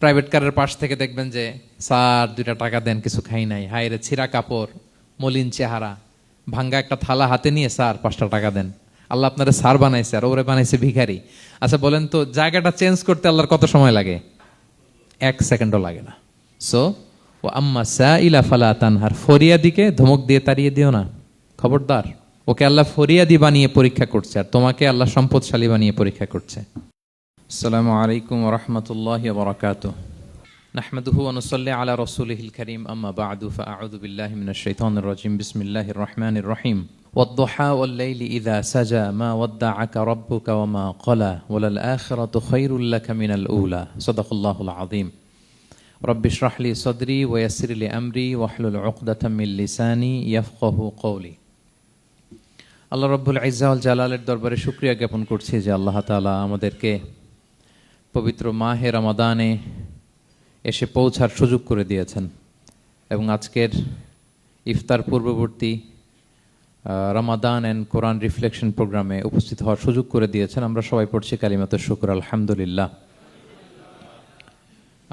Private কারের পাশ থেকে দেখবেন যে স্যার 2টা টাকা দেন, কিছু খাই নাই, হায় রে ছিঁড়া কাপড়, মলিন চেহারা, ভাঙ্গা একটা থালা হাতে নিয়ে স্যার 5টা টাকা দেন। আল্লাহ আপনারে স্যার বানাইছে আর ওরে বানাইছে ভিখারি। আচ্ছা বলেন তো, জায়গাটা চেঞ্জ করতে আল্লাহর কত সময় লাগে? 1 সেকেন্ডও লাগে না। সো ও আম্মা সাইলা ফালা তানহার, ফরিয়াদিকে ধমক দিয়ে তাড়িয়ে দিও না, খবরদার। ওকে আল্লাহ ফরিয়াদি বানিয়ে পরীক্ষা করছে, আর তোমাকে আল্লাহ সম্পদশালী বানিয়ে পরীক্ষা করছে। আসসালামু আলাইকুম ওয়া রাহমাতুল্লাহি ওয়া বারাকাতুহু। নাহমাদুহু ওয়া নুসাল্লি আলা রাসূলিহিল কারীম, আম্মা বা'দু, ফাআউযু বিল্লাহি মিনাশ শাইতানির রাজীম। বিসমিল্লাহির রাহমানির রাহিম। ওয়াদ-দুহা ওয়াল-লাইলি ইযা সাজা মা ওয়াদ্দা'আকা রাব্বুকা ওয়া মা ক্বালা ওয়ালাল আখিরাতু খায়রুল লাকা মিনাল উলা। সাদাকাল্লাহুল আযীম। রব্বি ইশরাহ লি সাদরি ওয়া ইয়াসসির লি আমরি ওয়াহলুল উকদাতাম মিন লিসানি ইয়াফকাহু কওলি। আল্লাহ রাব্বুল ইজ্জা ওয়াল জালালের দরবারে শুকরিয়া জ্ঞাপন করছি যে আল্লাহ তাআলা আমাদেরকে পবিত্র মাহে রমাদানে এসে পৌঁছার সুযোগ করে দিয়েছেন এবং আজকের ইফতার পূর্ববর্তী রমাদান অ্যান্ড কোরআন রিফ্লেকশন প্রোগ্রামে উপস্থিত হওয়ার সুযোগ করে দিয়েছেন। আমরা সবাই পড়ছি কালিমাতে শুকর, আলহামদুলিল্লাহ।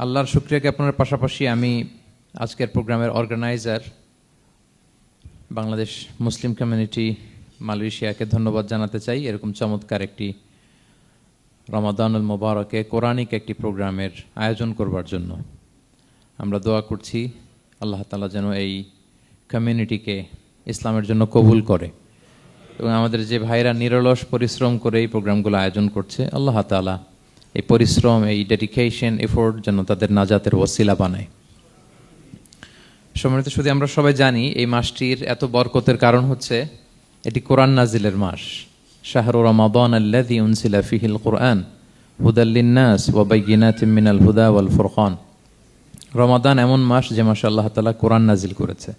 আল্লাহর শুকরিয়া জ্ঞাপনের পাশাপাশি আমি আজকের প্রোগ্রামের অর্গানাইজার বাংলাদেশ মুসলিম কমিউনিটি মালয়েশিয়াকে ধন্যবাদ জানাতে চাই, এরকম চমৎকার একটি রমাদানুল মোবারকে কোরআনিক একটি প্রোগ্রামের আয়োজন করবার জন্য। আমরা দোয়া করছি আল্লাহ তাআলা যেন এই কমিউনিটিকে ইসলামের জন্য কবুল করে এবং আমাদের যে ভাইরা নিরলস পরিশ্রম করে এই প্রোগ্রামগুলো আয়োজন করছে, আল্লাহ তাআলা এই পরিশ্রম, এই ডেডিকেশন, এফোর্ট যেন তাদের নাজাতের ওসিলা বানায়। সম্মানিত শুধু আমরা সবাই জানি এই মাসটির এত বরকতের কারণ হচ্ছে এটি কোরআন নাজিলের মাস। শাহরু রমাদান আল্লাযী উনজিলা ফীহিল কুরআন হুদাল লিন-নাস ওয়া বাইয়িনাতিম মিনাল হুদা ওয়াল ফুরকান। রমাদান এমন মাস যে মাসে আল্লাহ তাআলা কোরআন নাজিল করেছে।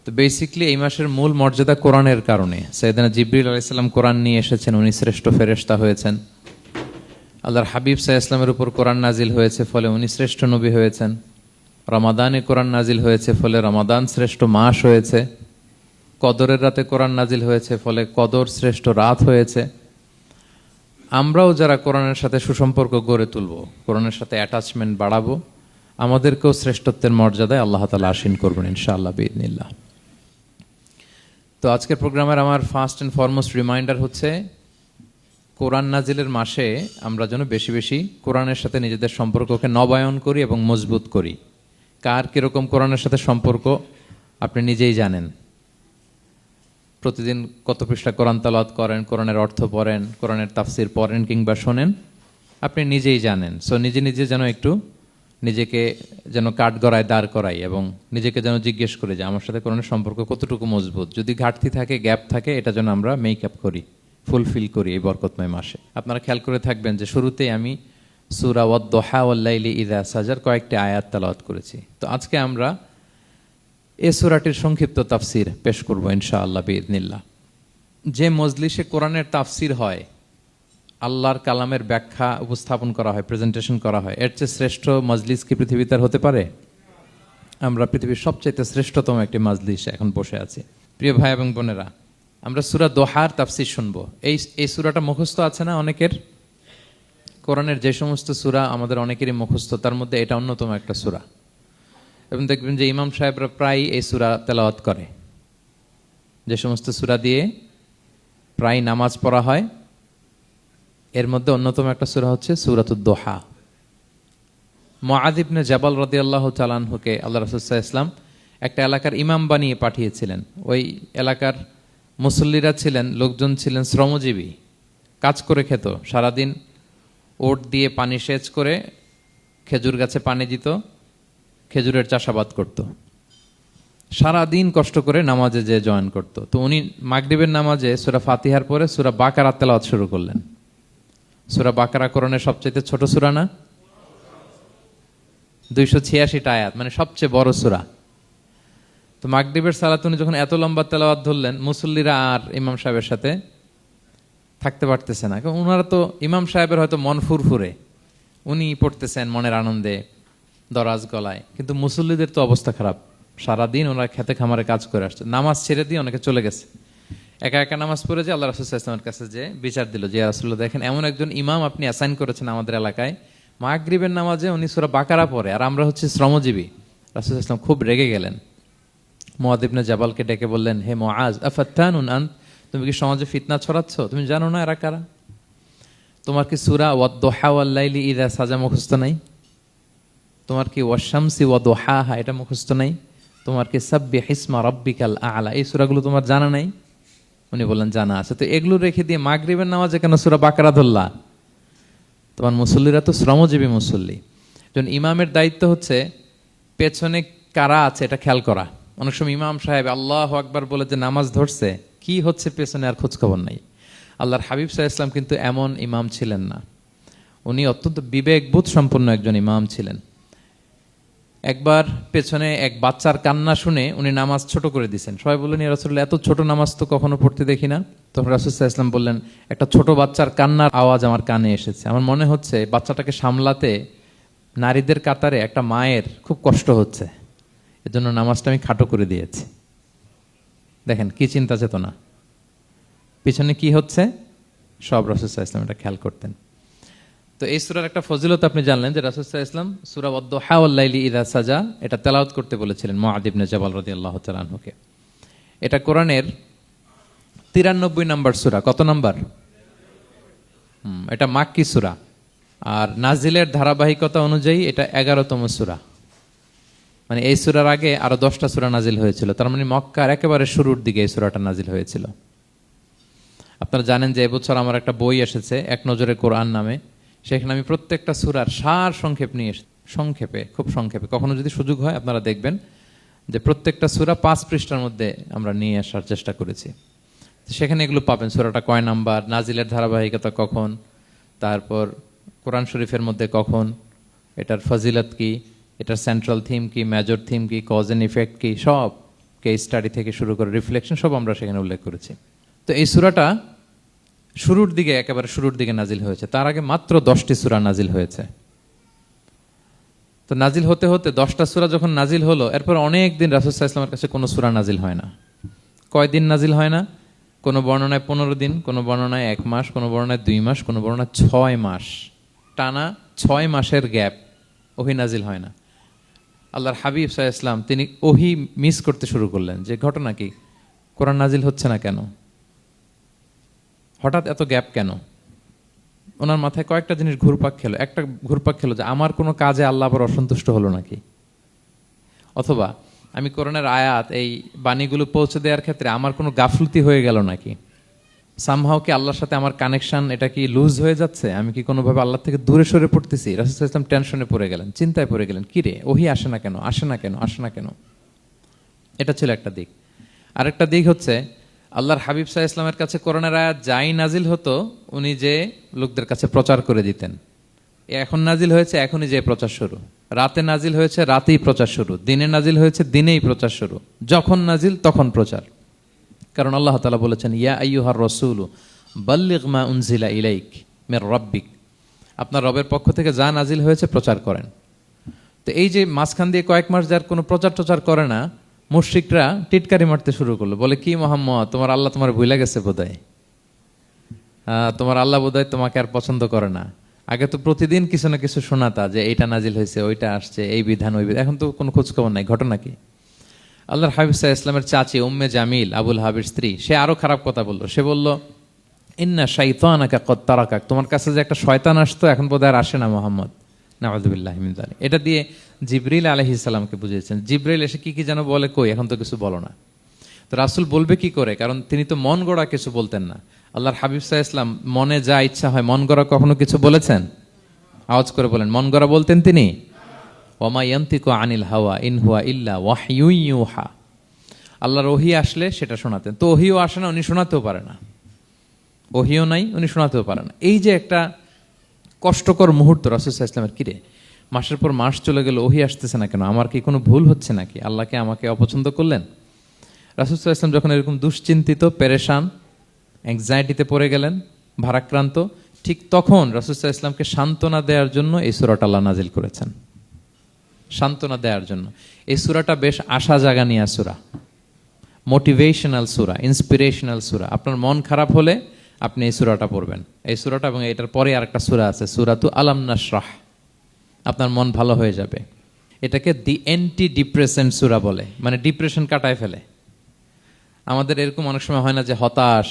তো বেসিক্যালি এই মাসের মূল মর্যাদা কোরআনের কারণে। সাইয়েদনা জিবরিল আলাইহিস সালাম কোরআন নিয়ে এসেছেন, উনি শ্রেষ্ঠ ফেরেশতা হয়েছেন। আল্লাহর হাবিব সাল্লাল্লাহু আলাইহি ওয়াসাল্লামের উপর কোরআন নাজিল হয়েছে, ফলে উনি শ্রেষ্ঠ নবী হয়েছেন। রমাদানে কোরআন নাজিল হয়েছে, ফলে রমাদান শ্রেষ্ঠ মাস হয়েছে। কদরের রাতে কোরআন নাজিল হয়েছে, ফলে কদর শ্রেষ্ঠ রাত হয়েছে। আমরাও যারা কোরআনের সাথে সুসম্পর্ক গড়ে তুলব, কোরআনের সাথে অ্যাটাচমেন্ট বাড়াবো, আমাদেরকেও শ্রেষ্ঠত্বের মর্যাদায় আল্লাহ তাআলা আসীন করবেন ইনশাআল্লাহ বিইذنিল্লাহ। তো আজকের প্রোগ্রামের আমার ফার্স্ট অ্যান্ড ফরমোস্ট রিমাইন্ডার হচ্ছে কোরআন নাজিলের মাসে আমরা যেন বেশি বেশি কোরআনের সাথে নিজেদের সম্পর্ককে নবায়ন করি এবং মজবুত করি। কার কিরকম কোরআনের সাথে সম্পর্ক আপনি নিজেই জানেন। প্রতিদিন কত পৃষ্ঠা কোরআন তেলাওয়াত করেন, কোরআনের অর্থ পড়েন, কোরআনের তাফসির পড়েন কিংবা শোনেন, আপনি নিজেই জানেন। সো নিজে নিজে যেন একটু নিজেকে যেন কাঠগড়ায় দাঁড় করাই এবং নিজেকে যেন জিজ্ঞেস করি যে আমার সাথে কোরআনের সম্পর্ক কতটুকু মজবুত। যদি ঘাটতি থাকে, গ্যাপ থাকে, এটা যেন আমরা মেক আপ করি, ফুলফিল করি এই বরকতময় মাসে। আপনারা খেয়াল করে থাকবেন যে শুরুতেই আমি সূরা ওয়াদ-দুহা ওয়াল-লাইলি ইযা সাজার কয়েকটি আয়াত তেলাওয়াত করেছি। তো আজকে আমরা এই সূরাটির সংক্ষিপ্ত তাফসির পেশ করব ইনশাআল্লাহ বিইذنিল্লাহ। যে মজলিসে কোরআনের তাফসির হয়, আল্লাহর কালামের ব্যাখ্যা উপস্থাপন করা হয়, প্রেজেন্টেশন করা হয়, এর চেয়ে শ্রেষ্ঠ মজলিস কি পৃথিবীতে আর হতে পারে? আমরা পৃথিবীর সবচাইতে শ্রেষ্ঠতম একটি মজলিসে এখন বসে আছি। প্রিয় ভাই এবং বোনেরা, আমরা সূরা দোহার তাফসির শুনবো। এই সূরাটা মুখস্থ আছে না অনেকের? কোরআনের যে সমস্ত সূরা আমাদের অনেকেরই মুখস্থ, তার মধ্যে এটা অন্যতম একটা সূরা। এবং দেখবেন যে ইমাম সাহেবরা প্রায় এই সূরা তেলাওয়াত করে। যে সমস্ত সূরা দিয়ে প্রায় নামাজ পড়া হয়, এর মধ্যে অন্যতম একটা সূরা হচ্ছে সূরাতুদ দোহা। মুআয ইবনে জাবাল রাদিয়াল্লাহু তাআলা আনহুকে আল্লাহ রাসূল সাল্লাল্লাহু আলাইহি ওয়াসাল্লাম একটা এলাকার ইমাম বানিয়ে পাঠিয়েছিলেন। ওই এলাকার মুসল্লিরা ছিলেন, লোকজন ছিলেন শ্রমজীবী, কাজ করে খেত। সারাদিন ওট দিয়ে পানি সেচ করে খেজুর গাছে পানি দিত, খেজুরের চাষাবাদ করত, সারাদিন কষ্ট করে নামাজে যে জয়েন করত। তো উনি মাগরিবের নামাজে সূরা ফাতিহার পরে সূরা বাকারা তেলাওয়াত শুরু করলেন। সূরা বাকারা কোরআনের সবচেয়ে ছোট সূরা না? 286টা আয়াত, মানে সবচেয়ে বড় সূরা। তো মাগরিবের সালাত উনি যখন এত লম্বা তেলাওয়াত ধরলেন, মুসল্লিরা আর ইমাম সাহেবের সাথে থাকতে পারতেছে না। কারণ ওনারা তো, ইমাম সাহেবের হয়তো মন ফুরফুরে, উনি পড়তেছেন মনের আনন্দে দরাজ গলায়, কিন্তু মুসল্লিদের তো অবস্থা খারাপ। সারাদিন ওনারা খেতে খামারে কাজ করে আসছে, নামাজ ছেড়ে দিয়ে অনেকে চলে গেছে। একা একা নামাজ পড়ে যে আল্লাহ রাসূল সাল্লাল্লাহু আলাইহি ওয়াসাল্লামের কাছে যে বিচার দিল যে ইয়া রাসূলুল্লাহ, দেখেন এমন একজন ইমাম আপনি অ্যাসাইন করেছেন আমাদের এলাকায়, মাগরিবের নামাজে উনি সূরা বাকারা পড়ে, আর আমরা হচ্ছে শ্রমজীবী। রাসূল সাল্লাল্লাহু আলাইহি ওয়াসাল্লাম খুব রেগে গেলেন, মুআয ইবনে জাবালকে ডেকে বললেন, হে মুআয, আফাত্তানুন আন্ত, তুমি কি সমাজে ফিতনা ছড়াচ্ছ? তুমি জানো না এরা কারা? তোমার কি সূরা ওয়াদ-দুহা ওয়াল-লাইলি ইযা সাজা মুখস্থ নাই? তোমার কি ওয়াশ-শামসি ওয়া-দুহাহা এটা মুখস্থ নাই? তোমার কি সাব্বিহ ইসমা রাব্বিকাল আ'লা এই সূরাগুলো তোমার জানা নাই? উনি বললেন জানা আছে। তো এগুলো রেখে দিয়ে মাগরিবের নামাজে কেন সূরা বাকারা ধরলা? তোমার মুসল্লিরা তো শ্রমজীবী মুসল্লি। যখন ইমামের দায়িত্ব হচ্ছে পেছনে কারা আছে এটা খেয়াল করা। অনেক সময় ইমাম সাহেব আল্লাহু আকবার বলে যে নামাজ ধরছে, কি হচ্ছে পেছনে আর খোঁজ খবর নাই। আল্লাহর হাবিব সাল্লাল্লাহু আলাইহি ওয়াসাল্লাম কিন্তু এমন ইমাম ছিলেন না, উনি অত্যন্ত বিবেকবোধ সম্পন্ন একজন ইমাম ছিলেন। একবার পেছনে এক বাচ্চার কান্না শুনে উনি নামাজ ছোট করে দিয়েছেন। সবাই বললেন, ইয়া রাসূলুল্লাহ, এত ছোট নামাজ তো কখনো পড়তে দেখি না। তখন রাসূল সাল্লাল্লাহু আলাইহি ওয়াসাল্লাম বললেন, একটা ছোট বাচ্চার কান্নার আওয়াজ আমার কানে এসেছে। আমার মনে হচ্ছে বাচ্চাটাকে সামলাতে নারীদের কাতারে একটা মায়ের খুব কষ্ট হচ্ছে, এজন্য নামাজটা আমি খাটো করে দিয়েছি। দেখেন কি চিন্তা চেতনা, পিছনে কি হচ্ছে সব রাসূল সাল্লাল্লাহু আলাইহি ওয়াসাল্লাম এটা খেয়াল করতেন। তো এই সূরার একটা ফজিলত আপনি জানলেন যে রাসূল সাল্লাল্লাহু আলাইহি ওয়াসাল্লাম সূরা ওয়াদ-দুহা ওয়াল-লাইলি ইযা সাজা এটা তেলাওয়াত করতে বলেছিলেন মুআয ইবনে জাবাল রাদিয়াল্লাহু তাআলা আনহুকে। এটা কোরআনের 93 নম্বর সূরা। কত নাম্বার? এটা মাক্কি সূরা, আর নাজিলের ধারাবাহিকতা অনুযায়ী এটা 11তম সূরা। মানে এই সূরার আগে আরো 10টা সূরা নাজিল হয়েছিল, তার মানে মক্কার একেবারে শুরুর দিকে এই সূরাটা নাজিল হয়েছিল। আপনারা জানেন যে এবছর আমার একটা বই এসেছে এক নজরে কোরআন নামে, সেখানে আমি প্রত্যেকটা সূরার সার সংক্ষেপ নিয়ে সংক্ষেপে, খুব সংক্ষেপে, কখনো যদি সুযোগ হয় আপনারা দেখবেন যে প্রত্যেকটা সূরা 5 পৃষ্ঠার মধ্যে আমরা নিয়ে আসার চেষ্টা করেছি। সেখানে এগুলো পাবেন, সূরাটা কয় নাম্বার, নাজিলের ধারাবাহিকতা কখন, তারপর কোরআন শরীফের মধ্যে কখন, এটার ফজিলত কি, এটার সেন্ট্রাল থিম কি, মেজর থিম কি, কজ এন্ড ইফেক্ট কি, সব কেস স্টাডি থেকে শুরু করে রিফ্লেকশন সব আমরা সেখানে উল্লেখ করেছি। তো এই সূরাটা শুরুর দিকে, একেবারে শুরুর দিকে নাজিল হয়েছে। তার আগে মাত্র 10টি সূরা নাজিল হয়েছে। তো নাজিল হতে হতে 10টা সূরা যখন নাজিল হলো, এরপর অনেক দিন রাসূল সাল্লাল্লাহু আলাইহি ওয়াসাল্লামের কাছে কোনো সূরা নাজিল হয় না। কয়দিন নাজিল হয় না? কোনো বর্ণনায় 15 দিন, কোনো বর্ণনায় 1 মাস, কোনো বর্ণনায় 2 মাস, কোনো বর্ণনায় 6 মাস, টানা 6 মাসের গ্যাপ ওহী নাজিল হয় না। আল্লাহর হাবিব সাল্লাল্লাহু আলাইহি ওয়াসাল্লাম তিনি ওহী মিস করতে শুরু করলেন, যে ঘটনা কি, কোরআন নাজিল হচ্ছে না কেন, হঠাৎ এত গ্যাপ কেন? ওনার মাথায় কয়েকটা জিনিস ঘুরপাক খেলো। একটা ঘুরপাক খেলো যে আমার কোনো কাজে আল্লাহ আবার অসন্তুষ্ট হলো নাকি, অথবা আমি কোরআনের আয়াত এই বাণীগুলো পৌঁছে দেওয়ার ক্ষেত্রে আমার কোনো গাফলতি হয়ে গেল নাকি, সামহাও কি আল্লাহর সাথে আমার কানেকশন এটা কি লুজ হয়ে যাচ্ছে, আমি কি কোনোভাবে আল্লাহ থেকে দূরে সরে পড়তেছি। রাসূল সাল্লাল্লাহু আলাইহি ওয়াসাল্লাম টেনশনে পড়ে গেলেন, চিন্তায় পড়ে গেলেন, কি রে ওহী আসে না কেন, আসে না কেন, আসে না কেন। এটা ছিল একটা দিক। আরেকটা দিক হচ্ছে আল্লাহর হাবিব সাল্লাল্লাহু আলাইহি ওয়াসাল্লামের কাছে কোরআনের আয়াত যাই নাজিল হতো উনি যে লোকদের কাছে প্রচার করে দিতেন। এখন নাজিল হয়েছে এখনই যে প্রচার শুরু, রাতে নাজিল হয়েছে রাতেই প্রচার শুরু, দিনে নাজিল হয়েছে দিনেই প্রচার শুরু, যখন নাজিল তখন প্রচার। কারণ আল্লাহ তাআলা বলেছেন, ইয়া আইয়ুহার রাসূলু বাল্লিগ মা উনজিলা ইলাইক মির রাব্বিক, আপনার রবের পক্ষ থেকে যা নাজিল হয়েছে প্রচার করেন। তো এই যে মাঝখান দিয়ে কয়েক মাস যার কোনো প্রচার টচার করে না, মুশরিকরা টিটকারি মারতে শুরু করলো, বলে কি মুহাম্মদ, তোমার আল্লাহ তোমার ভুলে গেছে বোধহয়, তোমার আল্লাহ বোধহয় তোমাকে আর পছন্দ করে না। আগে তো প্রতিদিন কিছু না কিছু শোনাতা যে এইটা নাজিল হয়েছে, ওইটা আসছে, এই বিধান ওই বিধান, এখন তো কোনো খোঁজ খবর নাই। ঘটনা কি? আল্লাহর হাবিব সাল্লাল্লাহু আলাইহি ওয়াসাল্লামের চাচি উম্মে জামিল, আবুল হাবির স্ত্রী, সে আরো খারাপ কথা বললো। সে বলল, ইন্না শাইতানাকা কদ তারাকাক, তোমার কাছে যে একটা শয়তান আসতো এখন বোধহয় আর আসে না মুহাম্মদ, নাউযুবিল্লাহি মিন যালিক। এটা দিয়ে জিবরিল আলাইহিস সালামকে বুঝিয়েছেন। জিবরিল এসে কি কি যেন বলে, কই এখন তো কিছু বলো না। তো রাসূল বলবে কি করে, কারণ তিনি তো মন গড়া কিছু বলতেন না। আল্লাহর হাবিব সাল্লাল্লাহু আলাইহি ওয়াসাল্লাম মনে যা ইচ্ছা হয় মন গড়া কখনো কিছু বলেছেন? আওয়াজ করে বলেন, মন গড়া বলতেন তিনি? ওমা ইয়ানতিকু আনিল হাওয়া ইন হুয়া ইল্লা ওয়াহয়ুন ইউহা, আল্লাহর ওহী আসলে সেটা শোনাতেন। তো ওহীও আসে না, উনি শোনাতেও পারে না, ওহীও নাই, উনি শোনাতেও পারে না। এই যে একটা কষ্টকর মুহূর্ত রাসূল সাল্লাল্লাহু আলাইহি ওয়াসাল্লামের, কিরে মাসের পর মাস চলে গেল ওহী আসতেছে না কেন, আমার কি কোনো ভুল হচ্ছে নাকি, আল্লাহকে আমাকে অপছন্দ করলেন? রাসূল সাল্লাল্লাহু আলাইহি ওয়াসাল্লাম যখন এরকম দুশ্চিন্তিত, পেরেশান, অ্যাংজাইটিতে পড়ে গেলেন, ভারাক্রান্ত, ঠিক তখন রাসূল সাল্লাল্লাহু আলাইহি ওয়াসাল্লামকে সান্ত্বনা দেওয়ার জন্য এই সূরাটা আল্লাহ নাজিল করেছেন। সান্ত্বনা দেওয়ার জন্য এই সূরাটা বেশ আশা জাগানিয়া সূরা, মোটিভেশনাল সূরা, ইন্সপিরেশনাল সূরা। আপনার মন খারাপ হলে আপনি এই সূরাটা পড়বেন, এই সূরাটা, এবং এটার পরে আরেকটা সূরা আছে, সূরাতু আলাম নাশরাহ, আপনার মন ভালো হয়ে যাবে। এটাকে দি অ্যান্টি ডিপ্রেসেন্ট সূরা বলে, মানে ডিপ্রেশন কাটায় ফেলে। আমাদের এরকম অনেক সময় হয় না যে হতাশ,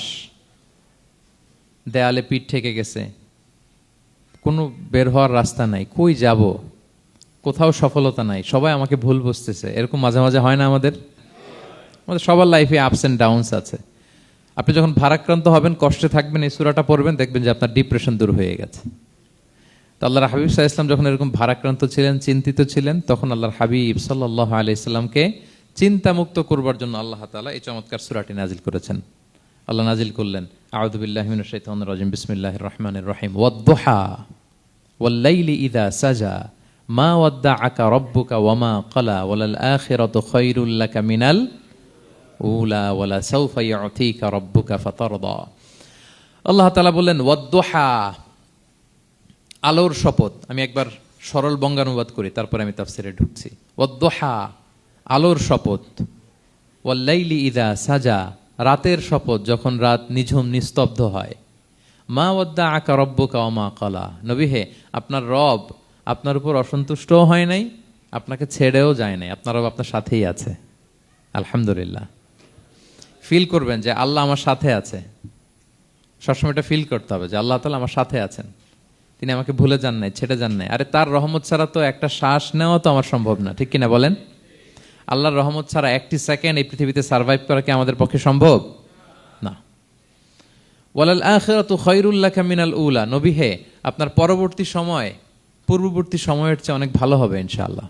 দেয়ালে পিঠ ঠেকে গেছে, কোনো বের হওয়ার রাস্তা নাই, কই যাব, কোথাও সফলতা নাই, সবাই আমাকে ভুল বুঝতেছে, এরকম মাঝে মাঝে হয় না? আমাদের সবার লাইফে আপস অ্যান্ড ডাউনস আছে। আপনি যখন ভারাক্রান্ত হবেন, কষ্টে থাকবেন, এই সূরাটা পড়বেন, দেখবেন যে আপনার ডিপ্রেশন দূর হয়ে গেছে। তো আল্লাহর হাবিব সাল্লাল্লাহু আলাইহি ওয়াসাল্লাম যখন এরকম ভারাক্রান্ত ছিলেন, চিন্তিত ছিলেন, তখন আল্লাহর হাবিব সাল্লাল্লাহু আলাইহি সাল্লামকে চিন্তামুক্ত করবার জন্য আল্লাহ তাআলা এই চমৎকার সূরাটি নাজিল করেছেন। আল্লাহ নাজিল করলেন, আউযু বিল্লাহি মিনাশ শাইতানির রাজিম, বিসমিল্লাহির রহমানির রহিম, ওয়াদ-দুহা ওয়াল-লাইলি ইযা সাজা মা ওয়াদ্দাআকা রাব্বুকা ওয়া মা ক্বালা ওয়ালাল আখিরাতু খায়রুল লাকা মিনাল উলা ওয়ালা সাউফা ইউতিকা রাব্বুকা ফাতারদা। আল্লাহ তাআলা বললেন ওয়াদ-দুহা, আলোর শপথ। আমি একবার সরল বঙ্গানুবাদ করি, তারপরে আমি তাফসিরে ঢুকছি। ওয়াদ-দুহা, আলোর শপথ। ওয়াল-লাইলি ইযা সাজা, রাতের শপথ, যখন রাত নিঝুম নিস্তব্ধ হয়। মা ওয়াদ্দাআকা রাব্বুকা ওয়া মা ক্বালা, নবী হে, আপনার রব আপনার উপর অসন্তুষ্টও হয় নাই, আপনাকে ছেড়েও যায় নাই, আপনার রব আপনার সাথেই আছে। আলহামদুলিল্লাহ। ফিল করবেন যে আল্লাহ আমার সাথে আছে। সবসময় এটা ফিল করতে হবে যে আল্লাহ তাআলা আমার সাথে আছেন, তিনি আমাকে ভুলে যান নাই, ছেড়ে যান নাই। আরে তার রহমত ছাড়া তো একটা শ্বাস নেওয়া তো আমার সম্ভব না, ঠিক কিনা বলেন? আল্লাহর রহমত ছাড়া একটি সেকেন্ড এই পৃথিবীতে সার্ভাইভ করা কি আমাদের পক্ষে সম্ভব না? ওয়ালাল আখিরাতু খায়রুল লাকা মিনাল উলা, নবী হে, আপনার পরবর্তী সময় পূর্ববর্তী সময়ের চেয়ে অনেক ভালো হবে ইনশাআল্লাহ।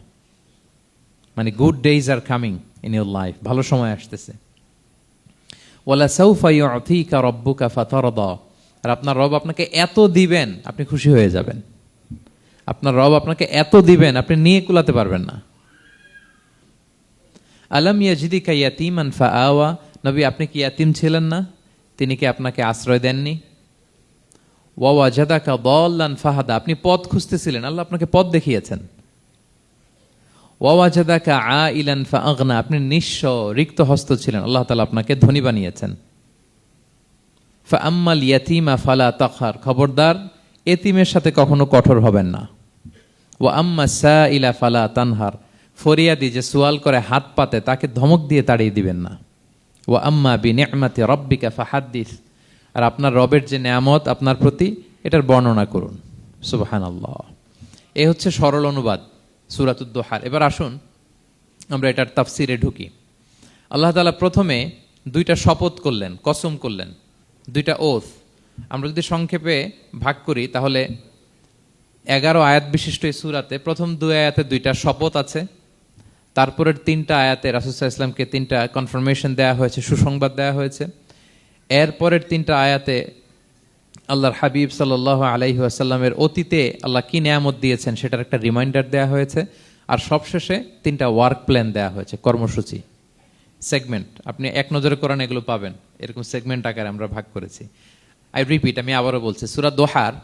মানে good days are coming in your life, ভালো সময় আসতেছে। ওয়ালা সাউফা ইউতিকা রাব্বুকা ফাতারদা, আর আপনার রব আপনাকে এত দিবেন আপনি খুশি হয়ে যাবেন। আপনার রব আপনাকে এত দিবেন আপনি নিয়ে কুলাতে পারবেন না। আলাম ইয়াজিদিকা ইয়াতীমান ফাআওয়া, নবী আপনি কি ইয়াতীম ছিলেন না? তিনি কি আপনাকে আশ্রয় দেননি? ওয়া ওয়াজাদাকা দাল্লান ফাহাদা, আপনি পথ খুঁজতেছিলেন, আল্লাহ আপনাকে পথ দেখিয়েছেন। ওয়া ওয়াজাদাকা আইলান ফাআগনা, আপনি নিঃস্ব রিক্ত হস্ত ছিলেন, আল্লাহ তাআলা আপনাকে ধনী বানিয়েছেন। ফাআম্মাল ইয়াতীমা ফালা তাকহার, খবরদার এতিমের সাথে কখনো কঠোর হবেন না। ওয়া আম্মা সাইলা ফালা তানহার, ফরিয়াদি যে সুয়াল করে হাত পাতে তাকে ধমক দিয়ে তাড়িয়ে দিবেন না। ওয়া আম্মা বিনি'মাতি রাব্বিকা ফাহাদ্দিস, আর আপনার রবের যে নেয়ামত আপনার প্রতি, এটার বর্ণনা করুন। সুবহানাল্লাহ। এই হচ্ছে সরল অনুবাদ সূরাতুদ দুহার। এবার আসুন আমরা এটার তাফসিরে ঢুকি। আল্লাহ তাআলা প্রথমে দুইটা শপথ করলেন, কসম করলেন, দুইটা ওথ। আমরা যদি সংক্ষেপে ভাগ করি তাহলে 11 আয়াত বিশিষ্ট এই সূরাতে প্রথম 2 আয়াতে দুইটা শপথ আছে, তারপরের 3টা আয়াতে রাসূল সাল্লাল্লাহু আলাইহি ওয়াসাল্লামকে 3টা কনফার্মেশন দেওয়া হয়েছে, সুসংবাদ দেওয়া হয়েছে। এরপরের 3টা আয়াতে আল্লাহর হাবিব সাল্লাল্লাহু আলাইহি ওয়াসাল্লামের অতীতে আল্লাহ কি নিয়ামত দিয়েছেন সেটার একটা রিমাইন্ডার দেওয়া হয়েছে। আর সবশেষে 3টা ওয়ার্ক প্ল্যান দেওয়া হয়েছে, কর্মসূচি, সেগমেন্ট। আপনি এক নজরে কোরআন এগুলো পাবেন, এরকম সেগমেন্ট আকারে আমরা ভাগ করেছি। আই রিপিট, আমি আবারও বলছি, সূরা দোহার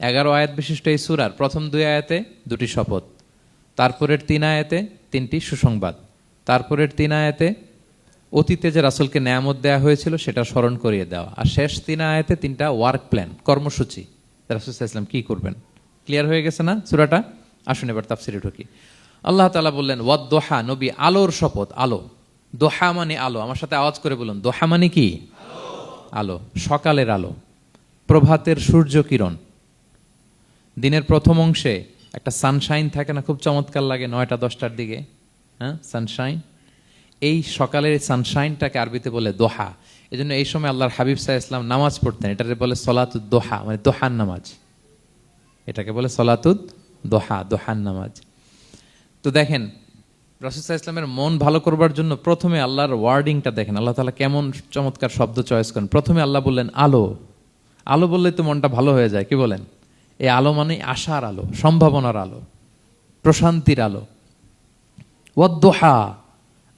11 আয়াত বিশিষ্ট এই সূরার প্রথম 2 আয়াতে 2টি শপথ, তারপরের 3 আয়াতে 3টি সুসংবাদ, তারপরের 3 আয়াতে অতীতে যে রাসূলকে নেয়ামত দেওয়া হয়েছিল সেটা স্মরণ করিয়ে দেওয়া, আর শেষ 3 আয়াতে 3টা ওয়ার্ক প্ল্যান, কর্মসূচি, রাসূল সাল্লাল্লাহু আলাইহি ওয়াসাল্লাম কি করবেন। ক্লিয়ার হয়ে গেছে না সূরাটা? আসুন এবার তাফসিরে ঢুকি। আল্লাহ তাআলা বললেন ওয়াদ-দুহা, নবী আলোর শপথ। আলো, দোহা মানে আলো। আমার সাথে আওয়াজ করে বলুন, দোহা মানে কি? আলো, সকালের আলো, প্রভাতের সূর্য কিরণ। দিনের প্রথম অংশে একটা সানশাইন থাকে না, খুব চমৎকার লাগে 9টা-10টার দিকে, হ্যাঁ, সানশাইন। এই সকালের সানশাইনটাকে আরবিতে বলে দোহা। এই জন্য এই সময় আল্লাহর হাবিব সাল্লাল্লাহু আলাইহি ওয়াসাল্লাম নামাজ পড়তেন, এটাকে বলে সলাতুদ দোহা, মানে দোহার নামাজ। এটাকে বলে সলাতুদ দোহা, দোহার নামাজ। তো দেখেন রাসূল সাল্লাল্লাহু আলাইহি ওয়াসাল্লামের মন ভালো করবার জন্য প্রথমে আল্লাহর ওয়ার্ডিংটা দেখেন, আল্লাহ তাআলা কেমন চমৎকার শব্দ চয়েস করেন। প্রথমে আল্লাহ বললেন আলো। আলো বললেই তো মনটা ভালো হয়ে যায়, কি বলেন? এই আলো মানে আশার আলো, সম্ভাবনার আলো, প্রশান্তির আলো। ওয়াদ-দুহা,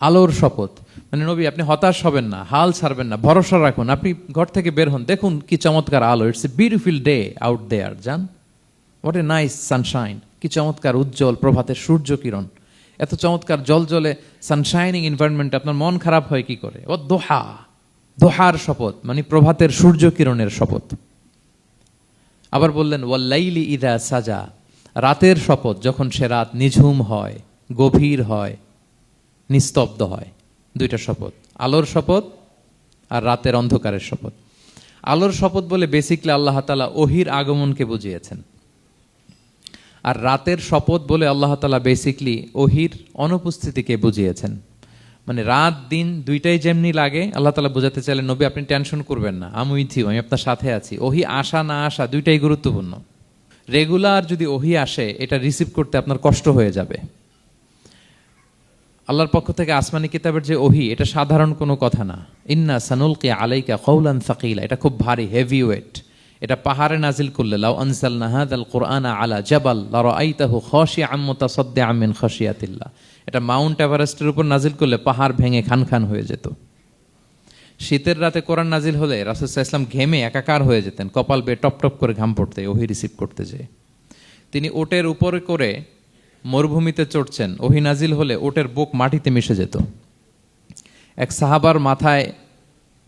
আলোর শপথ। মানে নবী আপনি হতাশ হবেন না, হাল ছাড়বেন না, ভরসা রাখুন। আপনি ঘর থেকে বের হন, দেখুন কি চমৎকার আলো। It's a beautiful day out there, জান, হোয়াট এ নাইস সানশাইন। কি চমৎকার উজ্জ্বল প্রভাতের সূর্য কিরণ, এত চমৎকার জলজলে সানশাইনিং এনভায়রনমেন্ট, আপনার মন খারাপ হয় কি করে? ওয়াদ-দুহা, দোহার শপথ মানে প্রভাতের সূর্য কিরণের শপথ। আবার বললেন ওয়াল-লাইলি ইযা সাজা, রাতের শপথ, যখন সে রাত নিঝুম হয়, গভীর হয়, নিস্তব্ধ হয়, দুইটা শপথ, আলোর শপথ আর রাতের অন্ধকারের শপথ। আলোর শপথ বলে বেসিকলি আল্লাহ তাআলা ওহির আগমনকে বুঝিয়েছেন, আর রাতের শপথ বলে আল্লাহ তাআলা বেসিকলি ওহির অনুপস্থিতিকে বুঝিয়েছেন। মানে রাত দিন দুইটাই যেমনি লাগে, আল্লাহ তাআলা বোঝাতে চাইলেন নবী আপনি টেনশন করবেন না, আমি উইথ ইউ, আমি আপনার সাথে আছি। ওহি আসা না আসা দুইটাই গুরুত্বপূর্ণ। রেগুলার যদি ওহি আসে, এটা রিসিভ করতে আপনার কষ্ট হয়ে যাবে। আল্লাহর পক্ষ থেকে আসমানি কিতাবের যে ওহি, এটা সাধারণ কোনো কথা না। ইন্না সানুলকি আলাইকা কওলান সাকিলা, এটা খুব ভারী, হেভি ওয়েট। এটা পাহাড়ে নাজিল করলে, লাউ আনজালনা হাযাল কুরআনা আলা জাবাল লারাআইতাহু খাশিআম মুতাসাদ্দিআম মিন খাশিয়াতিল্লাহ, এটা মাউন্ট এভারেস্টের উপর নাজিল করলে পাহাড় ভেঙে খান খান হয়ে যেত। শীতের রাতে কোরআন নাজিল হলে রাসূল সাল্লাল্লাহু আলাইহি ওয়াসাল্লাম ঘেমে একাকার হয়ে যেতেন, কপাল বেয়ে টপ টপ করে ঘাম পড়তে ওহি রিসিভ করতে যেয়ে। তিনি ওটের উপরে করে মরুভূমিতে চড়ছেন, ওহি নাজিল হলে ওটের বুক মাটিতে মিশে যেত। এক সাহাবার মাথায়,